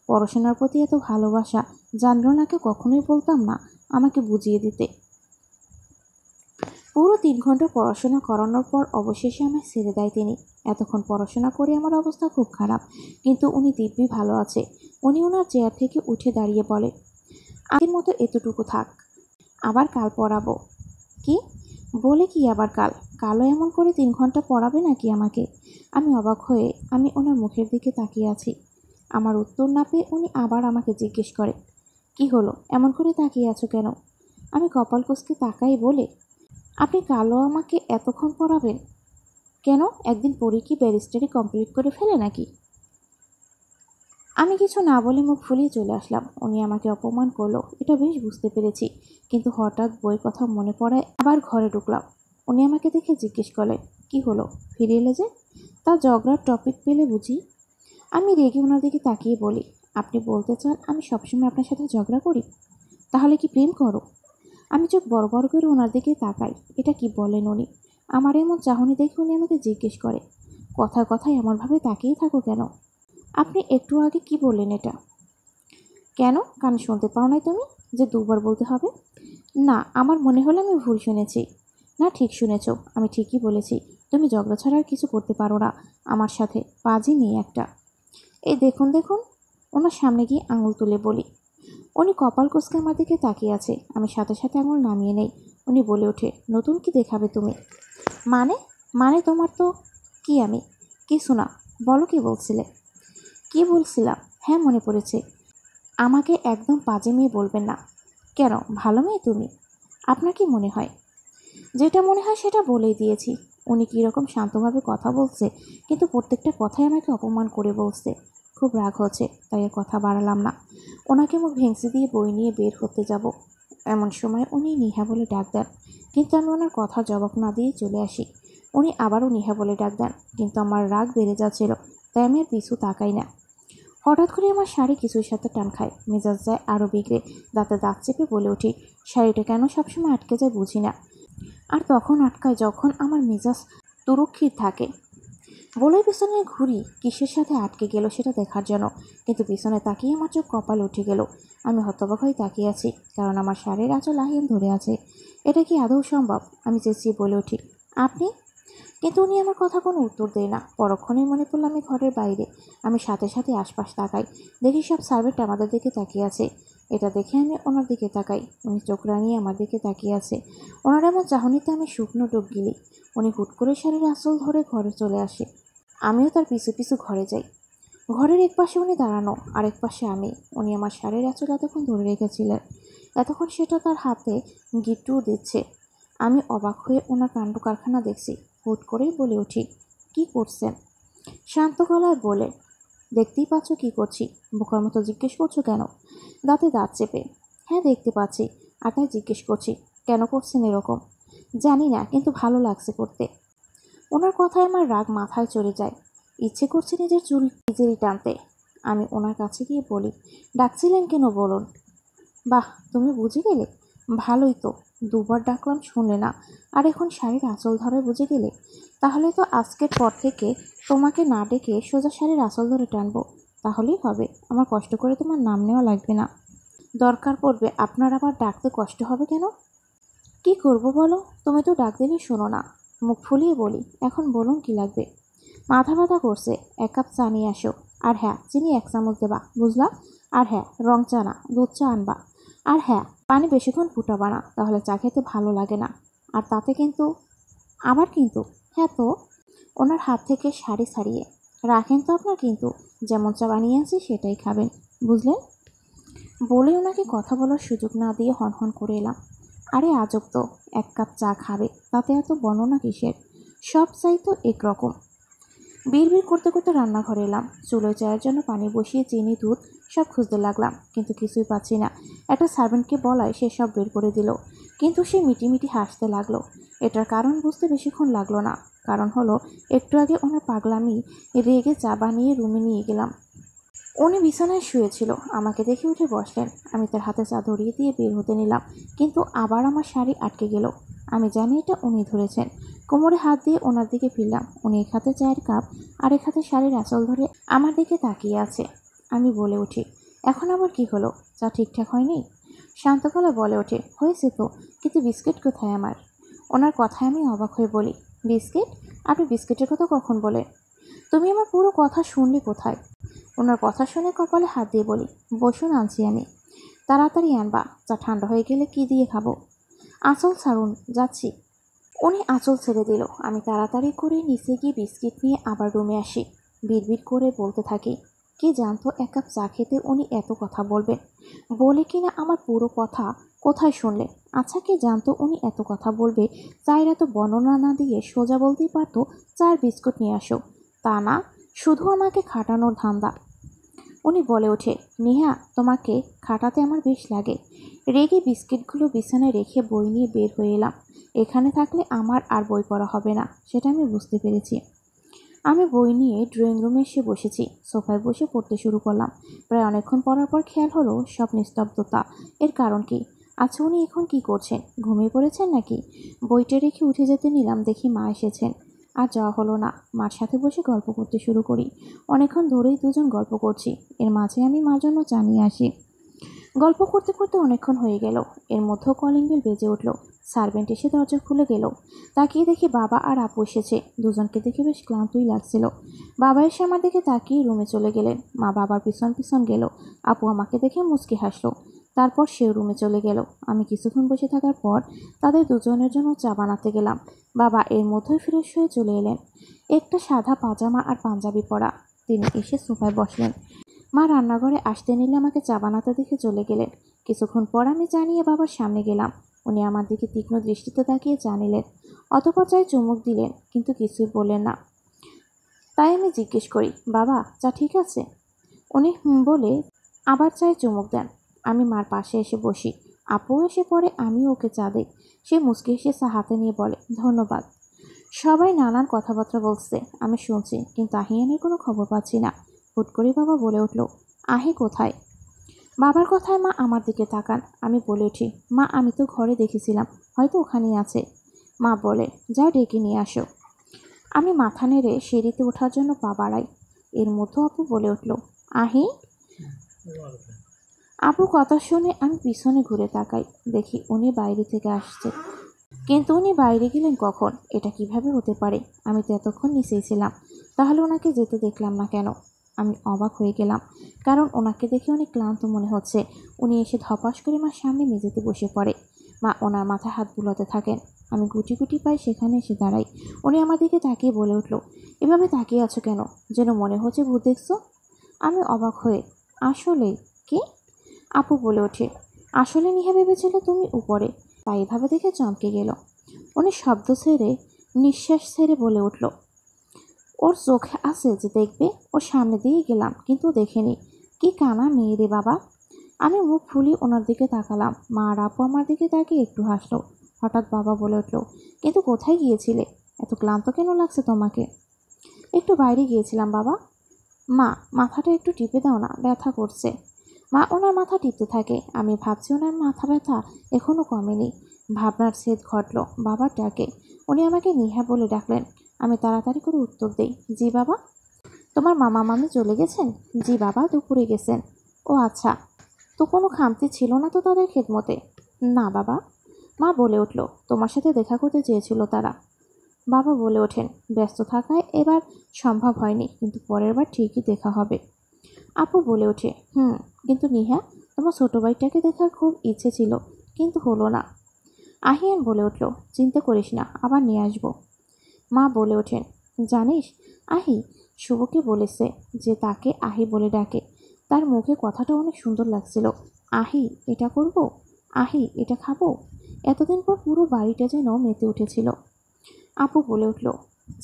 পড়াশোনার প্রতি এত ভালোবাসা জানলো নাকে কখনোই বলতাম না আমাকে বুঝিয়ে দিতে। পুরো 3 ঘন্টা পড়াশোনা করানোর পর অবশেষে আমায় ছেড়ে দেয় তিনি। এতক্ষণ পড়াশোনা করে আমার অবস্থা খুব খারাপ, কিন্তু উনি দিব্যি ভালো আছে। উনি ওনার চেয়ার থেকে উঠে দাঁড়িয়ে বলে, আগের মতো এতটুকু থাক, আবার কাল পড়াবো। কি বলে? কি আবার কাল? কালও এমন করে 3 ঘন্টা পড়াবে নাকি আমাকে? আমি অবাক হয়ে আমি ওনার মুখের দিকে তাকিয়ে আছি। আমার উত্তর না পেয়ে উনি আবার আমাকে জিজ্ঞেস করে, কি হলো, এমন করে তাকিয়ে আছো কেন? আমি কপাল কুঁচকে তাকাই বলে, আপনি কালও আমাকে এতক্ষণ পড়াবেন? কেন, একদিন পড়ে কি ব্যারিস্টারি কমপ্লিট করে ফেলে নাকি? আমি কিছু না বলে মুখ ফুলিয়ে চলে আসলাম। উনি আমাকে অপমান করলো, এটা বেশ বুঝতে পেরেছি, কিন্তু হঠাৎ বইয়ের কথা মনে পড়ায় আবার ঘরে ঢুকলাম। উনি আমাকে দেখে জিজ্ঞেস করলেন, কি হলো, ফিরে এলে যে? তা ঝগড়ার টপিক পেলে বুঝি? আমি রেগে ওনার দিকে তাকিয়ে বলি, আপনি বলতে চান আমি সবসময় আপনার সাথে ঝগড়া করি? তাহলে কি প্রেম করো? আমি চোখ বড় বড় করে ওনার দিকে তাকাই। এটা কি বলেন উনি? আমার এমন চাহনি দেখে উনি আমাকে জিজ্ঞেস করে, কথায় কথায় এমনভাবে তাকিয়ে থাকো কেন? আপনি একটু আগে কি বললেন এটা? কেন, কান শুনতে পাও নাই তুমি যে 2বার বলতে হবে? না, আমার মনে হলো আমি ভুল শুনেছি। না, ঠিক শুনেছ, আমি ঠিকই বলেছি। তুমি ঝগড়া ছাড়া আর কিছু করতে পারো না আমার সাথে, পাজি মেয়ে একটা। এই দেখুন দেখুন, ওনার সামনে গিয়ে আঙুল তুলে বলি। উনি কপাল কুঁচকে আমার দিকে তাকিয়ে আছে। আমি সাথে সাথে আঙুল নামিয়ে নেই। উনি বলে ওঠে, নতুন কি দেখাবে তুমি? মানে? মানে তোমার তো কি? আমি কিছু না, বলো কি বলছিলে? কি বলছিলাম? হ্যাঁ, মনে পড়েছে। আমাকে একদম বাজে মেয়ে বলবেন না। কেন, ভালো মেয়ে তুমি। আপনার কি মনে হয়? যেটা মনে হয় সেটা বলেই দিয়েছি। উনি কীরকম শান্তভাবে কথা বলছে, কিন্তু প্রত্যেকটা কথাই আমাকে অপমান করে বলছে। খুব রাগ হচ্ছে, তাই আর কথা বাড়ালাম না। ওনাকে মুখ ভেঙচি দিয়ে বই নিয়ে বের করতে যাব, এমন সময় উনি নিহা বলে ডাক দেন, কিন্তু আমি ওনার কথা জবাব না দিয়ে চলে আসি। উনি আবারও নিহা বলে ডাক দেন, কিন্তু আমার রাগ বেড়ে যাচ্ছিল, তাই আমি আর পিছু তাকাই না। হঠাৎ করে আমার শাড়ি কিছুর সাথে টান খায়, মেজাজ যায় আরও বিগড়ে। দাঁতে দাঁত চেপে বলে উঠি, শাড়িটা কেন সবসময় আটকে যায় বুঝি না। আর তখন আটকায় যখন আমার মেজাজ তুরক্ষিত থাকে। বলেই পিছনে ঘুরি কিসের সাথে আটকে গেল সেটা দেখার জন্য, কিন্তু পিছনে তাকিয়ে আমার চোখ কপালে উঠে গেল। আমি হতবাক হয়ে তাকিয়ে আছি, কারণ আমার শাড়ির আঁচল আহিয়ান ধরে আছে। এটা কি আদৌ সম্ভব? আমি চেঁচিয়ে বলে উঠি, আপনি? কিন্তু উনি আমার কথা কোনো উত্তর দেয় না। পরক্ষণেই মনে পড়ল আমি ঘরের বাইরে। আমি সাথে সাথে আশপাশ তাকাই, দেখি সব সার্ভেন্ট আমাদের দিকে তাকিয়ে আছে। এটা দেখে আমি ওনার দিকে তাকাই। উনি চোখ রাঙিয়ে আমার দিকে তাকিয়ে আছে। ওনার এমন চাহনিতে আমি শুকনো ডুব গিলি। উনি হুট করে শাড়ির আঁচল ধরে ঘরে চলে আসে। আমিও তার পিছু পিছু ঘরে যাই। ঘরের এক পাশে উনি দাঁড়ানো, আরেক পাশে আমি। উনি আমার শাড়ির আঁচল এতক্ষণ ধরে রেখেছিলেন, এতক্ষণ সেটা তার হাতে গিট্টু দিচ্ছে। আমি অবাক হয়ে ওনার কাণ্ড কারখানা দেখছি। হুট করেই বলে উঠি, কি করছেন? শান্ত গলায় বলে, দেখতেই পাচ্ছ কি করছি। বোকার মতো জিজ্ঞেস করছো কেন? দাঁতে দাঁত চেপে, হ্যাঁ দেখতে পাচ্ছি, আর তাই জিজ্ঞেস করছি কেন করছেন এরকম। জানি না, কিন্তু ভালো লাগছে করতে। ওনার কথায় আমার রাগ মাথায় চড়ে যায়। ইচ্ছে করছে নিজের চুল নিজেরই টানতে। আমি ওনার কাছে গিয়ে বলি, ডাকছিলেন কেন বলুন? বাহ, তুমি বুঝে গেলে? ভালোই তো, দুবার ডাকলাম শুনলে না, আর এখন শাড়ির আঁচল ধরে বুঝে গেলে? তাহলে তো আজকের পর থেকে তোমাকে না ডেকে সোজা শাড়ির আঁচল ধরে টানবো, তাহলেই হবে। আমার কষ্ট করে তোমার নাম নেওয়া লাগবে না। দরকার পড়বে আপনার আবার ডাকতে কষ্ট হবে কেন? কি করব বলো, তুমি তো ডাক দিলে শোনো না। মুখ ফুলিয়ে বলি, এখন বলুন কি লাগবে। মাথা ব্যথা করছে, এক কাপ চা নিয়ে আসো। আর হ্যাঁ, চিনি 1 চামচ দেবা, বুঝলা? আর হ্যাঁ, রং চা না, দুধ চা আনবা। আর হ্যাঁ, পানি বেশিক্ষণ ফুটাবা না, তাহলে চা খেতে ভালো লাগে না। আর তাতে কিন্তু, আবার কিন্তু, হ্যাঁ তো। ওনার হাত থেকে শাড়ি ছাড়িয়ে, রাখেন তো আপনার কিন্তু, যেমন চা বানিয়ে আনছি সেটাই খাবেন, বুঝলেন? বলে ওনাকে কথা বলার সুযোগ না দিয়ে হনহন করে এলাম। আরে আজব তো, 1 কাপ চা খাবে, তাতে এত বর্ণনা কিসের? সব চাই তো একরকম। বিড়বিড় করতে করতে রান্নাঘরে এলাম। চুলোয় চায়ের জন্য পানি বসিয়ে চিনি দুধ সব খুঁজতে লাগলাম, কিন্তু কিছুই পাচ্ছি না। একটা সার্ভেন্টকে বলায় সে সব বের করে দিল, কিন্তু সে মিটিমিটি হাসতে লাগলো। এটার কারণ বুঝতে বেশিক্ষণ লাগলো না। কারণ হলো, একটু আগে ওনার পাগলামি রেগে চা বানিয়ে রুমে নিয়ে গেলাম। উনি বিছানায় শুয়েছিল, আমাকে দেখে উঠে বসলেন। আমি তার হাতে চা ধরিয়ে দিয়ে বের হতে নিলাম, কিন্তু আবার আমার শাড়ি আটকে গেল। আমি জানি এটা উনি ধরেছেন। কোমরে হাত দিয়ে ওনার দিকে ফিরলাম। উনি এক হাতে চায়ের কাপ আর এক হাতে শাড়ির আঁচল ধরে আমার দিকে তাকিয়ে আছে। আমি বলে উঠি, এখন আবার কি হলো? চা ঠিকঠাক হয়নি? শান্ত গলায় বলে ওঠে, হয়েছে তো, কিন্তু বিস্কিট কোথায় আমার? ওনার কথায় আমি অবাক হয়ে বলি, বিস্কিট? আপনি বিস্কিটের কথা কখন বলে? তুমি আমার পুরো কথা শুনলে কোথায়? ওনার কথা শুনে কপালে হাত দিয়ে বলি, বসুন, আনছি আমি। তাড়াতাড়ি আনবা, চা ঠান্ডা হয়ে গেলে কি দিয়ে খাবো? আঁচল ছাড়ুন, যাচ্ছি। উনি আঁচল ছেড়ে দিল। আমি তাড়াতাড়ি করে নিচে গিয়ে বিস্কিট নিয়ে আবার রুমে আসি। বিড়বিড় করে বলতে থাকি, কে জানতো 1 কাপ চা খেতে উনি এত কথা বলবেন। বলে কিনা আমার পুরো কথা কোথায় শুনলে? আচ্ছা, কে জানতো উনি এত কথা বলবে? চায়ের এত বর্ণনা না দিয়ে সোজা বলতেই পারতো, চার বিস্কুট নিয়ে আসো। তা না, শুধু আমাকে খাটানোর ধান্দা। উনি বলে ওঠে, নেহা, তোমাকে খাটাতে আমার বেশ লাগে। রেগে বিস্কিটগুলো বিছানায় রেখে বই নিয়ে বের হয়ে এলাম। এখানে থাকলে আমার আর বই পড়া হবে না, সেটা আমি বুঝতে পেরেছি। আমি বই নিয়ে ড্রয়িং রুমে এসে বসেছি। সোফায় বসে পড়তে শুরু করলাম। প্রায় অনেকক্ষণ পড়ার পর খেয়াল হলো সব নিস্তব্ধতা। এর কারণ কি? আচ্ছা, উনি এখন কি করছেন? ঘুমিয়ে পড়েছেন নাকি? বইটা রেখে উঠে যেতে নিলাম, দেখি মা এসেছেন। আর যাওয়া হলো না। মার সাথে বসে গল্প করতে শুরু করি। অনেকক্ষণ ধরেই দুজন গল্প করছি। এর মাঝে আমি মার জন্য চা নিয়ে আসি। গল্প করতে করতে অনেকক্ষণ হয়ে গেল। এর মধ্যেও কলিং বেল বেজে উঠল। সার্ভেন্ট এসে দরজা খুলে গেল। তাকিয়ে দেখি বাবা আর আপু এসেছে। দুজনকে দেখে বেশ ক্লান্তই লাগছিল। বাবা এসে আমার দিকে তাকিয়ে রুমে চলে গেলেন। মা বাবার পিছন পিছন গেল। আপু আমাকে দেখে মুচকি হাসলো। তারপর সেও রুমে চলে গেল। আমি কিছুক্ষণ বসে থাকার পর তাদের দুজনের জন্য চা বানাতে গেলাম। বাবা এর মধ্যেই ফ্রেশ হয়ে চলে এলেন। একটা সাদা পাজামা আর পাঞ্জাবি পরা। তিনি এসে সোফায় বসলেন। মা রান্নাঘরে আসতে নিলে আমাকে চা বানাতে দেখে চলে গেলেন। কিছুক্ষণ পর আমি চা নিয়ে বাবার সামনে গেলাম। উনি আমার দিকে তীক্ষ্ণ দৃষ্টিতে তাকিয়ে চা নিলেন। অতঃপর চায়ে চুমুক দিলেন, কিন্তু কিছুই বললেন না। তাই আমি জিজ্ঞেস করি, বাবা, চা ঠিক আছে? উনি হুম বলে আবার চায়ে চুমুক দেন। আমি মার পাশে এসে বসি। আপু এসে পড়ে, আমিও ওকে চা দিই। সে মুচকি হেসে চা হাতে নিয়ে বলে, ধন্যবাদ। সবাই নানান কথাবার্তা বলছে, আমি শুনছি, কিন্তু আহিয়ানের কোনো খবর পাচ্ছি না। হুট করে বাবা বলে উঠল, আহি কোথায়? বাবার কথায় মা আমার দিকে তাকান। আমি বলে উঠি, মা, আমি তো ঘরে দেখেছিলাম, হয়তো ওখানেই আছে। মা বলে, যাও ডেকে নিয়ে আসো। আমি মাথা নেড়ে সিঁড়িতে ওঠার জন্য পা বাড়াই। এর মধ্যে আপু বলে উঠল, আহি। আপু কথা শুনে আমি পিছনে ঘুরে তাকাই। দেখি উনি বাইরে থেকে আসছে। কিন্তু উনি বাইরে গেলেন কখন? এটা কিভাবে হতে পারে? আমি তো এতক্ষণ নিচেই ছিলাম, তাহলে ওনাকে যেতে দেখলাম না কেন? আমি অবাক হয়ে গেলাম, কারণ ওনাকে দেখে অনেক ক্লান্ত মনে হচ্ছে। উনি এসে ধপাস করে মার সামনে মেঝেতে বসে পড়ে। মা ওনার মাথায় হাত বুলাতে থাকেন। আমি গুটি গুটি পাই সেখানে এসে দাঁড়াই। উনি আমার দিকে তাকিয়ে বলে উঠল, এভাবে তাকিয়ে আছো কেন? যেন মনে হচ্ছে ভূত দেখছো। আমি অবাক হয়ে, আসলে কি? আপু বলে ওঠে, আসলে নিহা ভেবেছিল তুমি উপরে, তাই এভাবে দেখে চমকে গেল। উনি শব্দ ছেড়ে নিঃশ্বাস ছেড়ে বলে উঠল, ওর চোখে আছে যে দেখবে। ওর সামনে দিয়ে গেলাম কিন্তু দেখেনি। কি কানা মেয়ে রে বাবা। আমি মুখ ফুলি ওনার দিকে তাকালাম। মা আর আপু আমার দিকে তাকিয়ে একটু হাসলো। হঠাৎ বাবা বলে উঠল, কিন্তু কোথায় গিয়েছিলে? এত ক্লান্ত কেন লাগছে তোমাকে? একটু বাইরে গিয়েছিলাম বাবা। মা, মাথাটা একটু টিপে দাও না, ব্যথা করছে। মা ওনার মাথা টিপতে থাকে। আমি ভাবছি ওনার মাথা ব্যথা এখনো কমেনি। ভাবনার ছেদ ঘটল বাবার ডাকে। উনি আমাকে নিহা বলে ডাকলেন। আমি তাড়াতাড়ি করে উত্তর দেই, জি বাবা। তোমার মামা মামি চলে গেছেন? জি বাবা, দুপুরে গেছেন। ও আচ্ছা, তো কোনো খামতি ছিল না তো তাদের খেদমতে? না বাবা। মা বলে উঠল, তোমার সাথে দেখা করতে চেয়েছিল তারা। বাবা বলে ওঠেন, ব্যস্ত থাকায় এবার সম্ভব হয়নি, কিন্তু পরের বার ঠিকই দেখা হবে। আপু বলে ওঠে, কিন্তু নিহা, তোমার ছোট ভাইটাকে দেখার খুব ইচ্ছে ছিল, কিন্তু হলো না। আহিয়ান বলে উঠল, চিন্তা করিস না, আবার নিয়ে আসবো। মা বলে ওঠেন, জানিস, আহি শুভকে বলেছে যে তাকে আহি বলে ডাকে। তার মুখে কথাটা অনেক সুন্দর লাগছিল। আহি, এটা করব, আহি, এটা খাবো। এতদিন পর পুরো বাড়িটা যেন মেতে উঠেছিল। আপু বলে উঠল,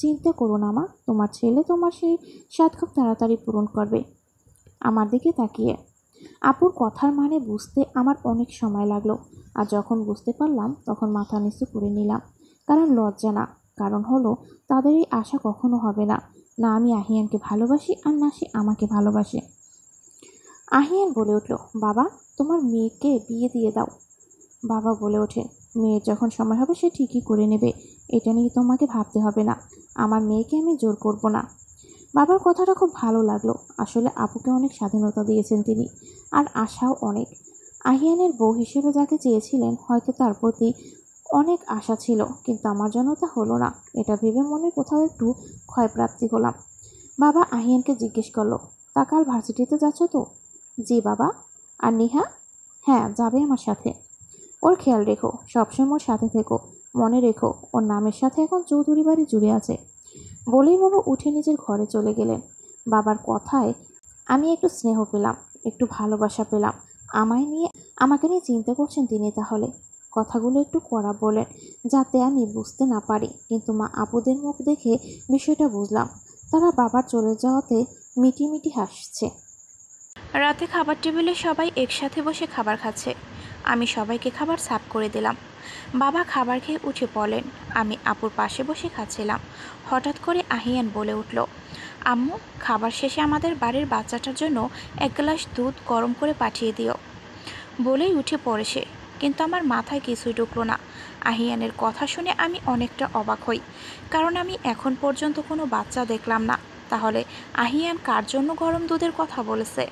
চিন্তা করো না মা, তোমার ছেলে তোমার সেই স্বাদ খুব তাড়াতাড়ি পূরণ করবে। আমার দিকে তাকিয়ে আপুর কথার মানে বুঝতে আমার অনেক সময় লাগলো। আর যখন বুঝতে পারলাম তখন মাথা নিচু করে নিলাম। কারণ লজ্জা না, কারণ হলো তাদের এই আশা কখনো হবে না। না আমি আহিয়ানকে ভালোবাসি, আর না সে আমাকে ভালোবাসে। আহিয়ান বলে উঠল, বাবা, তোমার মেয়েকে বিয়ে দিয়ে দাও। বাবা বলে ওঠে, মেয়ের যখন সময় হবে সে ঠিকই করে নেবে, এটা নিয়ে তোমাকে ভাবতে হবে না। আমার মেয়েকে আমি জোর করব না। বাবার কথাটা খুব ভালো লাগলো। আসলে আপুকে অনেক স্বাধীনতা দিয়েছেন তিনি, আর আশাও অনেক। আহিয়ানের বউ হিসেবে যাকে চেয়েছিলেন হয়তো তার প্রতি অনেক আশা ছিল, কিন্তু আমার জন্য তা হলো না। এটা ভেবে মনে কোথাও একটু ক্ষয়প্রাপ্তি হলাম। বাবা আহিয়ানকে জিজ্ঞেস করলো, তা কাল ভার্সিটিতে যাচ্ছ তো? জি বাবা। আর নেহা? হ্যাঁ, যাবে আমার সাথে। ওর খেয়াল রেখো, সবসময় ওর সাথে থেকো। মনে রেখো, ওর নামের সাথে এখন চৌধুরী বাড়ি জুড়ে আছে। বলেই বাবা উঠে নিজের ঘরে চলে গেলেন। বাবার কথায় আমি একটু স্নেহ পেলাম, একটু ভালোবাসা পেলাম। আমাকে নিয়ে চিন্তা করছেন তিনি তাহলে। কথাগুলো একটু কড়া বলেন, যাতে আমি বুঝতে না পারি, কিন্তু মা আপুদের মুখ দেখে বিষয়টা বুঝলাম। তারা বাবার চলে যাওয়াতে মিটিমিটি হাসছে। রাতে খাবার টেবিলে সবাই একসাথে বসে খাবার খাচ্ছে। আমি সবাইকে খাবার সার্ভ করে দিলাম। বাবা খাবার খেয়ে উঠে পড়লেন। আমি আপুর পাশে বসে খাচ্ছিলাম। হঠাৎ করে আহিয়ান বলে উঠল, আম্মু, খাবার শেষে আমাদের বাড়ির বাচ্চাটার জন্য এক গ্লাস দুধ গরম করে পাঠিয়ে দিও। বলেই উঠে পড়ে সে, কিন্তু আমার মাথায় কিছুই ঢুকলো না। আহিয়ানের কথা শুনে আমি অনেকটা অবাক হই, কারণ আমি এখন পর্যন্ত কোনো বাচ্চা দেখলাম না। তাহলে আহিয়ান কার জন্য গরম দুধের কথা বলেছে?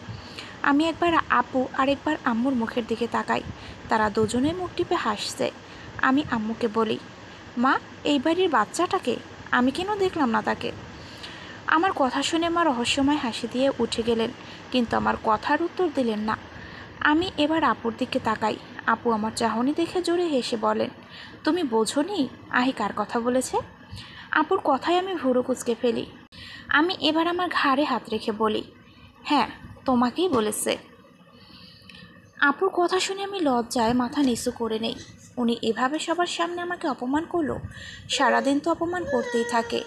আমি একবার আপু আর একবার আম্মুর মুখের দিকে তাকাই। তারা দুজনে মুখ টিপে হাসছে। আমি আম্মুকে বলি, মা, এই বাড়ির বাচ্চাটাকে আমি কেন দেখলাম না তাকে? আমার কথা শুনে মা রহস্যময় হাসি দিয়ে উঠে গেলেন, কিন্তু আমার কথার উত্তর দিলেন না। আমি এবার আপুর দিকে তাকাই। আপু আমার চাহনি দেখে জোরে হেসে বলেন, তুমি বোঝোনি আহি কার কথা বলেছে? আপুর কথায় আমি ভুরু কুঁচকে ফেলি। আমি এবার আমার ঘাড়ে হাত রেখে বলি, হ্যাঁ, তোমাকেই বলেছে। আপুর কথা শুনে আমি লজ্জায় মাথা নিচু করে নেই। উনি এভাবে সবার সামনে আমাকে অপমান করলো। সারাদিন তো অপমান করতেই থাকে,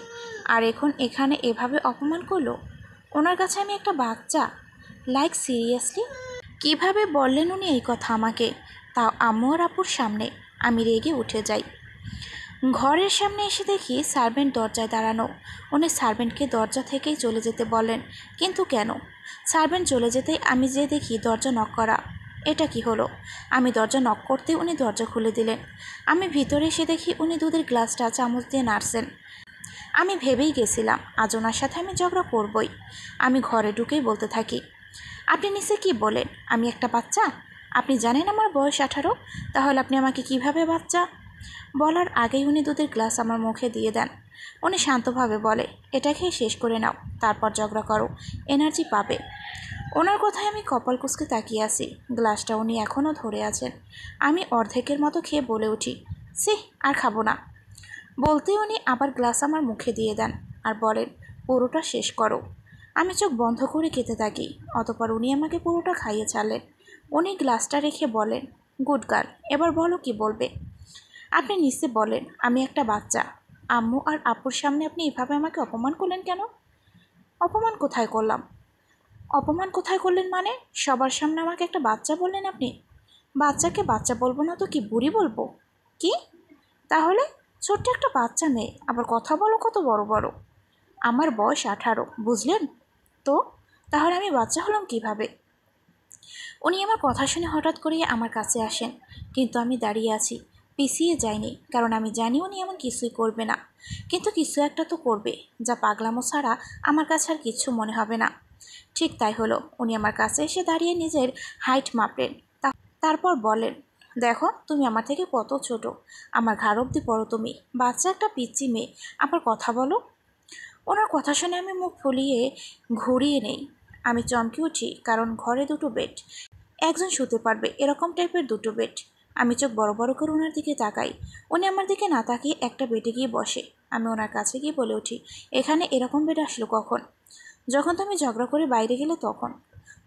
আর এখন এখানে এভাবে অপমান করলো। ওনার কাছে আমি একটা বাচ্চা? Like seriously? কিভাবে বললেন উনি এই কথা আমাকে, তাও আম্মু আর আপুর সামনে? আমি রেগে উঠে যাই। ঘরের সামনে এসে দেখি সার্ভেন্ট দরজায় দাঁড়ানো। উনি সার্ভেন্টকে দরজা থেকেই চলে যেতে বলেন, কিন্তু কেন? সার্ভেন্ট চলে যেতেই আমি যে দেখি দরজা নক করা। এটা কি হলো? আমি দরজা নক করতে উনি দরজা খুলে দিলেন। আমি ভিতরে এসে দেখি উনি দুধের গ্লাসটা চামচ দিয়ে নাড়ছেন। আমি ভেবেই গেছিলাম আজ ওনার সাথে আমি ঝগড়া করবই। আমি ঘরে ঢুকেই বলতে থাকি, আপনি নিচে কি বলেন? আমি একটা বাচ্চা? আপনি জানেন আমার বয়স 18, তাহলে আপনি আমাকে কিভাবে বাচ্চা? বলার আগেই উনি দুধের গ্লাস আমার মুখে দিয়ে দেন। উনি শান্তভাবে বলে, এটা খেয়ে শেষ করে নাও, তারপর ঝগড়া করো, এনার্জি পাবে। ওনার কথায় আমি কপাল কুঁচকে তাকিয়ে আছি। গ্লাসটা উনি এখনও ধরে আছেন। আমি অর্ধেকের মতো খেয়ে বলে উঠি, সি, আর খাবো না। বলতেই উনি আবার গ্লাস আমার মুখে দিয়ে দেন আর বলেন, পুরোটা শেষ করো। আমি চোখ বন্ধ করে খেতে থাকি। অতপর উনি আমাকে পুরোটা খাইয়ে ছাড়লেন। উনি গ্লাসটা রেখে বলেন, গুড গার্ল, এবার বলো কি বলবে। আপনি নিশ্চয় বলেন আমি একটা বাচ্চা। আম্মু আর আপুর সামনে আপনি এভাবে আমাকে অপমান করলেন কেন? অপমান কোথায় করলাম? অপমান কোথায় করলেন মানে? সবার সামনে আমাকে একটা বাচ্চা বললেন আপনি। বাচ্চাকে বাচ্চা বলবো না তো কি বুড়ি বলবো? কি? তাহলে? ছোট্ট একটা বাচ্চা মেয়ে, আবার কথা বলো কত বড় বড়। আমার বয়স 18, বুঝলেন তো? তাহলে আমি বাচ্চা হলাম কিভাবে? উনি আমার কথা শুনে হঠাৎ করেই আমার কাছে আসেন, কিন্তু আমি দাঁড়িয়ে আছি, পিছিয়ে যাইনি, কারণ আমি জানি উনি এমন কিছুই করবে না। কিন্তু কিছু একটা তো করবে, যা পাগলামো ছাড়া আমার কাছে আর কিচ্ছু মনে হবে না। ঠিক তাই হলো। উনি আমার কাছে এসে দাঁড়িয়ে নিজের হাইট মাপলেন। তারপর বলেন, দেখো তুমি আমার থেকে কত ছোট, আমার ঘাড় অবধি পড়ো তুমি, বাচ্চা একটা পিচ্চি মেয়ে, আবার কথা বলো। ওনার কথা শুনে আমি মুখ ফুলিয়ে ঘুরিয়ে নেই। আমি চমকে উঠি, কারণ ঘরে দুটো বেড, একজন শুতে পারবে এরকম টাইপের দুটো বেড। আমি চোখ বড় বড় করে ওনার দিকে তাকাই। উনি আমার দিকে না তাকিয়ে একটা বেডে গিয়ে বসে। আমি ওনার কাছে গিয়ে বলে উঠি, এখানে এরকম বেড আসলো কখন? যখন তুমি ঝগড়া করে বাইরে গেলে তখন।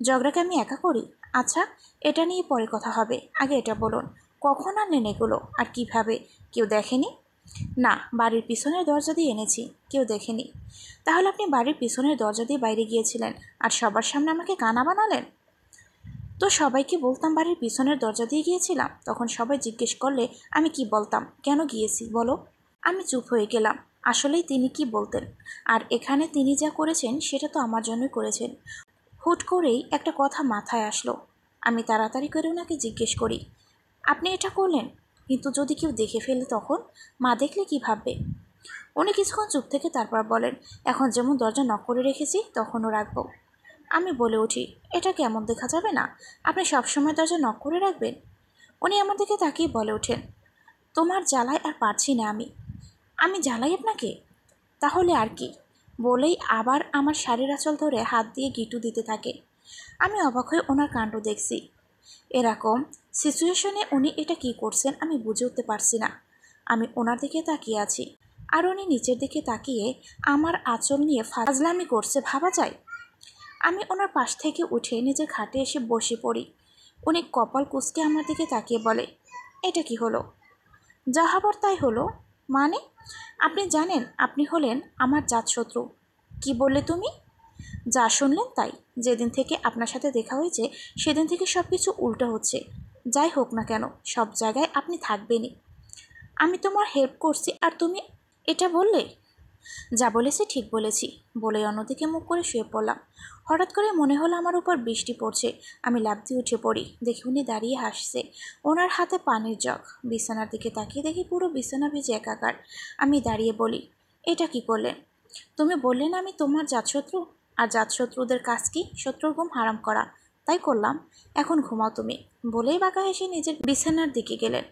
ঝগড়াকে আমি একা করি? আচ্ছা, এটা নিয়ে পরে কথা হবে, আগে এটা বলুন, কখন আনলেন এগুলো আর কিভাবে? কেউ দেখেনি? না, বাড়ির পিছনের দরজা দিয়ে এনেছি, কেউ দেখেনি। তাহলে আপনি বাড়ির পিছনের দরজা দিয়ে বাইরে গিয়েছিলেন আর সবার সামনে আমাকে কানা বানালেন? তো সবাইকে বলতাম বাড়ির পিছনের দরজা দিয়ে গিয়েছিলাম, তখন সবাই জিজ্ঞেস করলে আমি কি বলতাম, কেন গিয়েছি বলো? আমি চুপ হয়ে গেলাম। আসলেই তিনি কি বলতেন? আর এখানে তিনি যা করেছেন সেটা তো আমার জন্যই করেছেন। হুট করেই একটা কথা মাথায় আসলো। আমি তাড়াতাড়ি করে ওনাকে জিজ্ঞেস করি, আপনি এটা করলেন? কিন্তু যদি কেউ দেখে ফেলে তখন? মা দেখলে কি ভাববে? উনি কিছুক্ষণ চুপ থেকে তারপর বলেন, এখন যেমন দরজা নক করে রেখেছি তখনও রাখবো। আমি বলে উঠি, এটা কেমন দেখা যাবে না? আপনি সবসময় দরজা নক করে রাখবেন? উনি আমার দিকে তাকিয়ে বলে ওঠেন, তোমার জ্বালায় আর পারছি না আমি। আমি জ্বালাই আপনাকে? তাহলে আর কি? বলেই আবার আমার শাড়ির আঁচল ধরে হাত দিয়ে গিটু দিতে থাকে। আমি অবাক হয়ে ওনার কাণ্ড দেখছি। এরকম সিচুয়েশনে উনি এটা কি করছেন আমি বুঝে উঠতে পারছি না। আমি ওনার দিকে তাকিয়ে আছি, আর উনি নিচের দিকে তাকিয়ে আমার আঁচল নিয়ে ফাজলামি করছে, ভাবা যায়? আমি ওনার পাশ থেকে উঠে নিজের খাটে এসে বসে পড়ি। উনি কপাল কুঁচকে আমার দিকে তাকিয়ে বলে, এটা কি হলো? যা হবার তাই হলো। মানে? আপনি জানেন আপনি হলেন আমার জাতশত্রু। কি বললে তুমি? যা শুনলেন তাই। যেদিন থেকে আপনার সাথে দেখা হয়েছে সেদিন থেকে সব কিছু উল্টো হচ্ছে। যাই হোক না কেন, সব জায়গায় আপনি থাকবেনই। আমি তোমার হেল্প করছি আর তুমি এটা বললে? যা বলেছি ঠিক বলেছি, বলে অন্যদিকে মুখ করে শুয়ে পড়লাম। হঠাৎ করে মনে হলো আমার উপর বৃষ্টি পড়ছে। আমি লাফ দিয়ে উঠে পড়ি, দেখি উনি দাঁড়িয়ে হাসছে, ওনার হাতে পানির জগ। বিছানার দিকে তাকিয়ে দেখি পুরো বিছানা ভিজে একাকার। আমি দাঁড়িয়ে বলি, এটা কি করলেন? তুমি বললে না আমি তোমার জাতশত্রু, আর জাতশত্রুদের কাজ কি? শত্রুর ঘুম হারাম করা। তাই করলাম। এখন ঘুমাও তুমি, বলেই বাঁকা হেসে নিজের বিছানার দিকে গেলেন।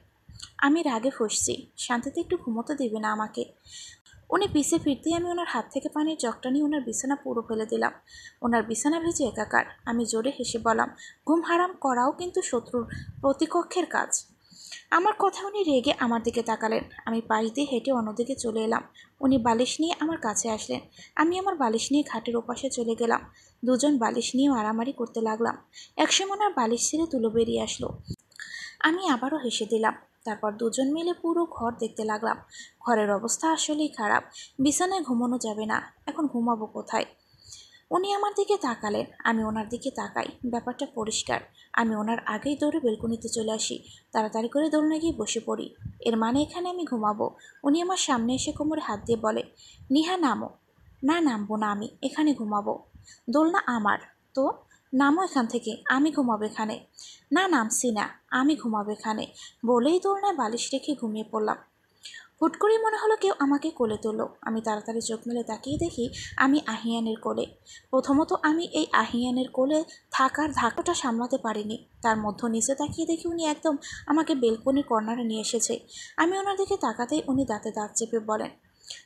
আমি রাগে ফুঁসছি, শান্তিতে একটু ঘুমোতে দিবে না আমাকে? উনি পিছে ফিরতেই আমি ওনার হাত থেকে পানির জগটা নিয়ে ওনার বিছানা পুরো ফেলে দিলাম। ওনার বিছানা ভিজে একাকার। আমি জোরে হেসে বললাম, ঘুম হারাম করাও কিন্তু শত্রুর প্রতিপক্ষের কাজ। আমার কথা উনি রেগে আমার দিকে তাকালেন। আমি পাশ দিয়ে হেঁটে অন্যদিকে চলে এলাম। উনি বালিশ নিয়ে আমার কাছে আসলেন। আমি আমার বালিশ নিয়ে খাটের ওপাশে চলে গেলাম। দুজন বালিশ নিয়ে মারামারি করতে লাগলাম। একসময় ওনার বালিশ ছেড়ে তুলো বেরিয়ে আসলো। আমি আবারও হেসে দিলাম। তারপর দুজন মিলে পুরো ঘর দেখতে লাগলাম। ঘরের অবস্থা আসলেই খারাপ। বিছানায় ঘুমানো যাবে না, এখন ঘুমাবো কোথায়? উনি আমার দিকে তাকালেন, আমি ওনার দিকে তাকাই। ব্যাপারটা পরিষ্কার। আমি ওনার আগেই দৌড়ে বেলকনিতে চলে আসি। তাড়াতাড়ি করে দোলনা গিয়ে বসে পড়ি। এর মানে এখানে আমি ঘুমাবো। উনি আমার সামনে এসে কোমরে হাত দিয়ে বলে, নিহা নামো। না, নামবো না, আমি এখানে ঘুমাবো। দোলনা আমার। তো নামো এখান থেকে, আমি ঘুমাবো এখানে। না, নামছি না, আমি ঘুমাবো এখানে। বলেই দোলনায় বালিশ রেখে ঘুমিয়ে পড়লাম। হুট করেই মনে হলো কেউ আমাকে কোলে তুললো। আমি তাড়াতাড়ি চোখ মেলে তাকিয়ে দেখি আমি আহিয়ানের কোলে। প্রথমত আমি এই আহিয়ানের কোলে থাকার ধাক্কাটা সামলাতে পারিনি। তার মধ্য নিচে তাকিয়ে দেখি উনি একদম আমাকে বেলকনির কর্নারে নিয়ে এসেছে। আমি ওনার দিকে তাকাতেই উনি দাঁতে দাঁত চেপে বলেন,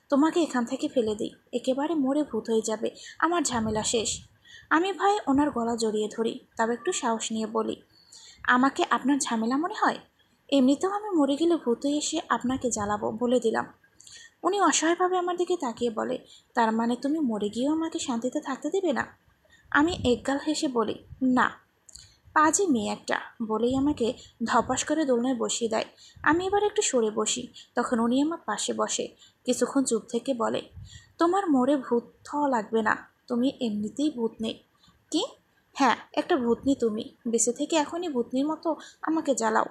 তোমাকে এখান থেকে ফেলে দিই, একেবারে মরে ভূত হয়ে যাবে, আমার ঝামেলা শেষ। আমি ভয়ে ওনার গলা জড়িয়ে ধরি। তবে একটু সাহস নিয়ে বলি, আমাকে আপনার ঝামেলা মনে হয়? এমনিতেও আমি মরে গেলে ভূতে এসে আপনাকে জ্বালাবো, বলে দিলাম। উনি অসহায়ভাবে আমার দিকে তাকিয়ে বলে, তার মানে তুমি মরে গিয়েও আমাকে শান্তিতে থাকতে দেবে না? আমি একগাল হেসে বলি, না। পাজি মেয়ে একটা, বলেই আমাকে ধপাস করে দোলনায় বসিয়ে দেয়। আমি এবার একটু সরে বসি, তখন উনি আমার পাশে বসে। কিছুক্ষণ চুপ থেকে বলে, তোমার মরে ভূত হওয়া লাগবে না, তুমি এমনিতেই ভূতনি। কি? হ্যাঁ, একটা ভূতনি তুমি। বেঁচে থেকে এখনই ভূতনির মতো আমাকে জ্বালাও।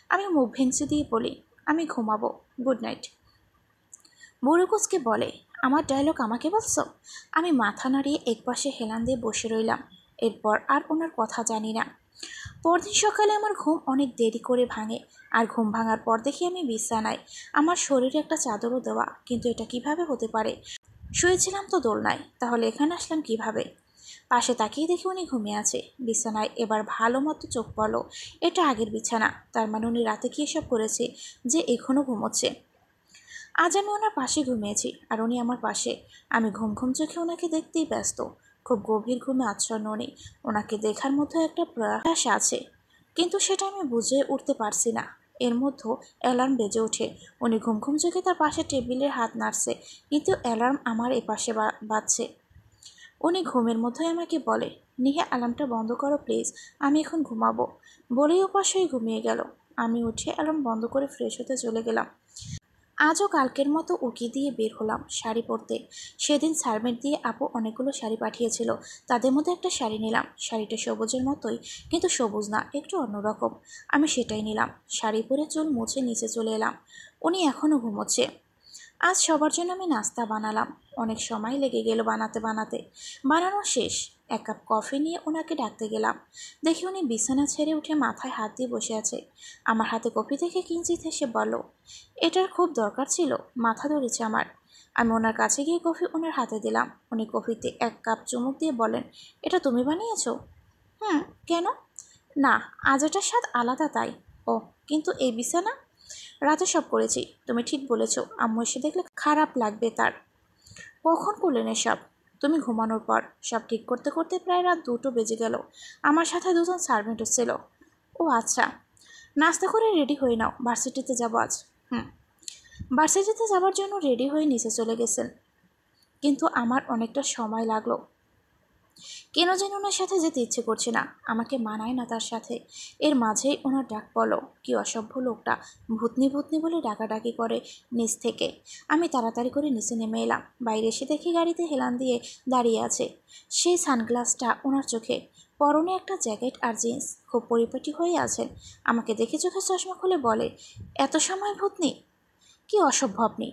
আমি মুখ ভেঙচি দিয়ে বলি, আমি ঘুমাবো, গুড নাইট। বুড়োকুচকে বলে, আমার ডায়লগ আমাকে বলছো? আমি মাথা নাড়িয়ে একপাশে হেলান দিয়ে বসে রইলাম। এরপর আর ওনার কথা জানি না। পরদিন সকালে আমার ঘুম অনেক দেরি করে ভাঙে, আর ঘুম ভাঙার পর দেখি আমি বিছানায়। আমার শরীরে একটা চাদরও দেওয়া, কিন্তু এটা কিভাবে হতে পারে? শুয়েছিলাম তো দোলনায়, তাহলে এখানে আসলাম কিভাবে? পাশে তাকিয়ে দেখি উনি ঘুমিয়ে আছে বিছানায়। এবার ভালো মতো চোখ পড়ল, এটা আগের বিছানা, তার মানে উনি রাতে কি এসব করেছে যে এখনও ঘুমোচ্ছে? আজ আমি ওনার পাশে ঘুমিয়েছি, আর উনি আমার পাশে। আমি ঘুম ঘুম চোখে ওনাকে দেখতেই ব্যস্ত। খুব গভীর ঘুমে আচ্ছন্ন উনি। ওনাকে দেখার মধ্যে একটা প্রয়াস আছে, কিন্তু সেটা আমি বুঝে উঠতে পারছি না। এর মধ্যে অ্যালার্ম বেজে ওঠে। উনি ঘুম ঘুম চোখে তার পাশে টেবিলের হাত নাড়ছে, কিন্তু অ্যালার্ম আমার এপাশে বাজছে। উনি ঘুমের মধ্যেই আমাকে বলে, নিহা অ্যালার্মটা বন্ধ করো প্লিজ, আমি এখন ঘুমাবো। বলেই ওপাশেই ঘুমিয়ে গেল। আমি উঠে অ্যালার্ম বন্ধ করে ফ্রেশ হতে চলে গেলাম। আজও কালকের মতো উকি দিয়ে বের হলাম শাড়ি পরতে। সেদিন সার্ভেন্ট দিয়ে আপু অনেকগুলো শাড়ি পাঠিয়েছিল, তাদের মধ্যে একটা শাড়ি নিলাম। শাড়িটা সবুজের মতোই, কিন্তু সবুজ না, একটু অন্যরকম। আমি সেটাই নিলাম। শাড়ি পরে চুল মুছে নিচে চলে এলাম। উনি এখনও ঘুমোচ্ছে। আজ সবার জন্য আমি নাস্তা বানালাম। অনেক সময় লেগে গেল বানাতে বানাতে। বানানো শেষ। এক কাপ কফি নিয়ে ওনাকে ডাকতে গেলাম। দেখি উনি বিছানা ছেড়ে উঠে মাথায় হাত দিয়ে বসে আছে। আমার হাতে কফি দেখে কিঞ্চিত হেসে বলল, এটার খুব দরকার ছিল, মাথা ধরেছে আমার। আমি ওনার কাছে গিয়ে কফি ওনার হাতে দিলাম। উনি কফিতে এক কাপ চুমুক দিয়ে বলেন, এটা তুমি বানিয়েছো? হুম। কেন? না, আজ এটার স্বাদ আলাদা তাই। ও, কিন্তু এই বিছানা? রাতে সব করেছি, তুমি ঠিক বলেছ। আম্মু এসে দেখলে খারাপ লাগবে তার। কখন করলেন এসব? তুমি ঘুমানোর পর। সব ঠিক করতে করতে প্রায় রাত 2টো বেজে গেল। আমার সাথে 2জন সার্ভেন্ট ছিল। ও আচ্ছা, নাস্তা করে রেডি হয়ে নাও, ভার্সিটিতে যাবো আজ। হুম। ভার্সিটিতে যাবার জন্য রেডি হয়ে নিচে চলে গেছেন, কিন্তু আমার অনেকটা সময় লাগলো। কেন যেন ওনার সাথে যেতে ইচ্ছে করছে না, আমাকে মানায় না তার সাথে। এর মাঝেই ওনার ডাক পড়ল। কি অসভ্য লোকটা, ভূতনি ভূতনি বলে ডাকাডাকি করে নিচ থেকে। আমি তাড়াতাড়ি করে নিচে নেমে এলাম। বাইরে এসে দেখি গাড়িতে হেলান দিয়ে দাঁড়িয়ে আছে। সেই সানগ্লাসটা ওনার চোখে, পরনে একটা জ্যাকেট আর জিন্স, খুব পরিপাটি হয়ে আছেন। আমাকে দেখে চোখে চশমা খুলে বলে, এত সময় ভূতনি? কি অসভ্য আপনি!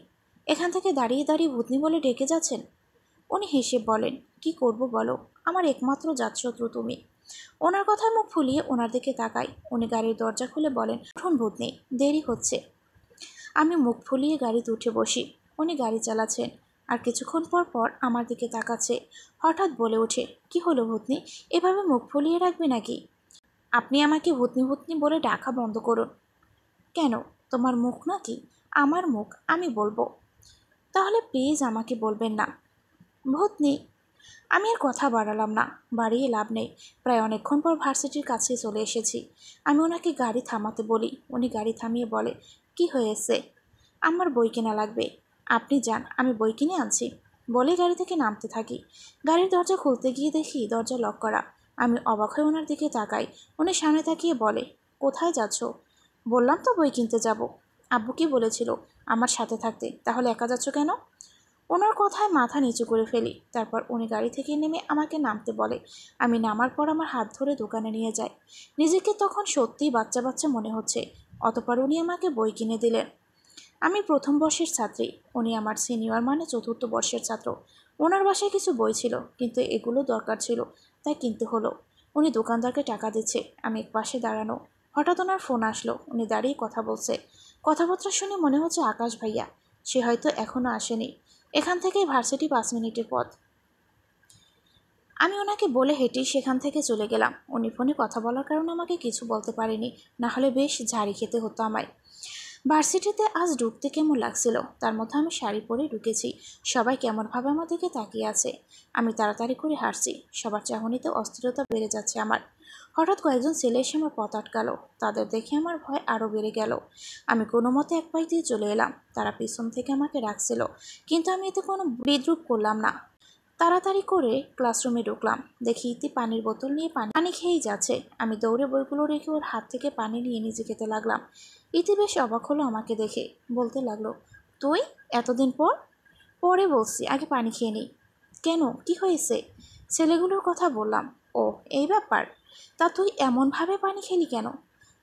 এখান থেকে দাঁড়িয়ে দাঁড়িয়ে ভূতনি বলে ডেকে যাচ্ছেন। উনি হেসে বলেন, কি করব বলো, আমার একমাত্র জাতশত্রু তুমি। ওনার কথায় মুখ ফুলিয়ে ওনার দিকে তাকাই। উনি গাড়ির দরজা খুলে বলেন, উঠুন ভূতনি, দেরি হচ্ছে। আমি মুখ ফুলিয়ে গাড়িতে উঠে বসি। উনি গাড়ি চালাচ্ছেন, আর কিছুক্ষণ পর পর আমার দিকে তাকাচ্ছে। হঠাৎ বলে ওঠে, কি হলো ভূতনি, এভাবে মুখ ফুলিয়ে রাখবে নাকি? আপনি আমাকে ভূতনি ভূতনি বলে ডাকা বন্ধ করুন। কেন, তোমার মুখ নাকি? আমার মুখ, আমি বলবো। তাহলে প্লিজ আমাকে বলবেন না ভূতনি। আমি আর কথা বাড়ালাম না, বাড়িয়ে লাভ নেই। প্রায় অনেকক্ষণ পর ভার্সিটির কাছে চলে এসেছি। আমি ওনাকে গাড়ি থামাতে বলি। উনি গাড়ি থামিয়ে বলে, কি হয়েছে? আমার বই কেনা লাগবে। আপনি যান, আমি বই কিনে আনছি। বলে গাড়ি থেকে নামতে থাকি। গাড়ির দরজা খুলতে গিয়ে দেখি দরজা লক করা। আমি অবাক হয়ে ওনার দিকে তাকাই। উনি সামনে তাকিয়ে বলে, কোথায় যাচ্ছ? বললাম তো বই কিনতে যাব। আব্বু কি বলেছিল আমার সাথে থাকতে, তাহলে একা যাচ্ছ কেন? ওনার কথায় মাথা নিচু করে ফেলি। তারপর উনি গাড়ি থেকে নেমে আমাকে নামতে বলে। আমি নামার পর আমার হাত ধরে দোকানে নিয়ে যায়। নিজেকে তখন সত্যিই বাচ্চা বাচ্চা মনে হচ্ছে। অতপর উনি আমাকে বই কিনে দিলেন। আমি প্রথম বর্ষের ছাত্রী, উনি আমার সিনিয়র মানে চতুর্থ বর্ষের ছাত্র। ওনার বাসায় কিছু বই ছিল, কিন্তু এগুলো দরকার ছিল, তাই কিনতে হলো। উনি দোকানদারকে টাকা দিচ্ছে, আমি এক পাশে দাঁড়ানো। হঠাৎ ওনার ফোন আসলো। উনি দাঁড়িয়ে কথা বলছে। কথাবার্তা শুনে মনে হচ্ছে আকাশ ভাইয়া। সে হয়তো এখনও আসেনি। এখান থেকে ভার্সিটি 5 মিনিটের পথ। আমি ওনাকে বলে হেঁটেই সেখান থেকে চলে গেলাম। উনি ফোনে কথা বলার কারণে আমাকে কিছু বলতে পারেনি, না হলে বেশ ঝাড়ি খেতে হতো আমায়। ভার্সিটিতে আজ ঢুকতে কেমন লাগছিল, তার মধ্যে আমি শাড়ি পরে ঢুকেছি। সবাই কেমনভাবে আমার দিকে তাকিয়ে আছে। আমি তাড়াতাড়ি করে হাঁটছি। সবার চাহনিতে অস্থিরতা বেড়ে যাচ্ছে আমার। হঠাৎ কয়েকজন ছেলে এসে আমার পথ আটকালো। তাদের দেখে আমার ভয় আরও বেড়ে গেল। আমি কোনো মতে এক পাশ দিয়ে চলে এলাম। তারা পিছন থেকে আমাকে ডাকছিল, কিন্তু আমি এতে কোনো বিদ্রুপ করলাম না। তাড়াতাড়ি করে ক্লাসরুমে ঢুকলাম। দেখি ইতি পানির বোতল নিয়ে পানি খেয়েই যাচ্ছে। আমি দৌড়ে বইগুলো রেখে ওর হাত থেকে পানি নিয়ে নিজে খেতে লাগলাম। ইতি বেশ অবাক হলো আমাকে দেখে, বলতে লাগলো, তুই এতদিন পর? পরে বলছি, আগে পানি খেয়ে নিই। কেন, কি হয়েছে? ছেলেগুলোর কথা বললাম। ও, এই ব্যাপার। তা তুই এমনভাবে পানি খেলি কেন?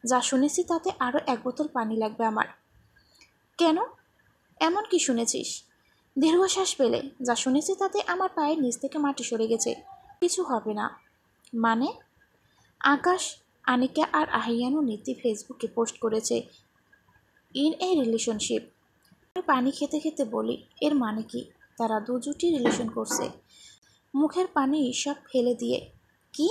যা শুনেছি তাতে আরও 1 বোতল পানি লাগবে আমার। কেন, এমন কি শুনেছিস? দীর্ঘশ্বাস পেলে, যা শুনেছি তাতে আমার পায়ের নিচ থেকে মাটি সরে গেছে। কিছু হবে না। মানে? আকাশ, আনিকা আর আহিয়ানও নীতি ফেসবুকে পোস্ট করেছে, ইন এ রিলেশনশিপ। আমি পানি খেতে খেতে বলি, এর মানে কি? তারা দুজুটি রিলেশন করছে। মুখের পানি সব ফেলে দিয়ে। কি?